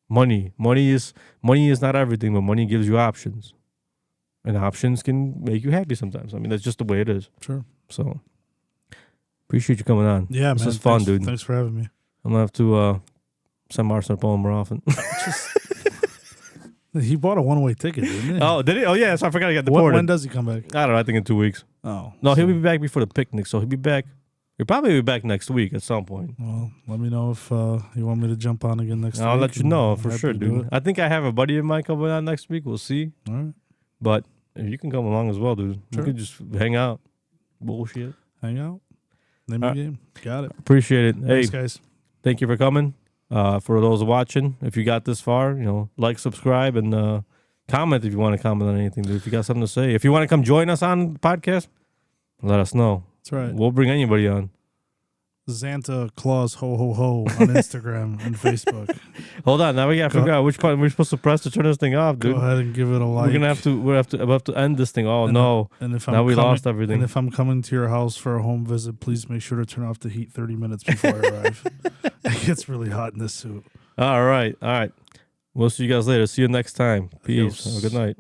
Money is not everything, but money gives you options, and options can make you happy sometimes. I mean, that's just the way it is. Sure. So appreciate you coming on. Yeah, this man. is fun, dude. Thanks for having me. I'm gonna have to send Marcin a poem more often. He bought a one-way ticket, didn't he? Oh, did he? Oh, yeah. So I forgot I got deported. When does he come back? I don't know. I think in 2 weeks. Oh. No, he'll be back before the picnic. So he'll be back. He'll probably be back next week at some point. Well, let me know if you want me to jump on again next week. I'll let you know for sure, to dude. I think I have a buddy of mine coming on next week. We'll see. All right. But if you can come along as well, dude. Sure. You can just hang out. Bullshit. Hang out. Name of the game. Got it. Appreciate it. Thanks, hey, guys. Thank you for coming. For those watching, if you got this far, like, subscribe, and comment if you want to comment on anything, dude. If you got something to say. If you want to come join us on the podcast, let us know. That's right. We'll bring anybody on. Santa Claus ho ho ho on Instagram and Facebook. Hold on, now we gotta figure out which button we're supposed to press to turn this thing off, dude. Go ahead and give it a like. We're gonna have to end this thing. Oh no! And if now we lost everything. And if I'm coming to your house for a home visit, please make sure to turn off the heat 30 minutes before I arrive. It gets really hot in this suit. All right. We'll see you guys later. See you next time. Peace. Adios. Have a good night.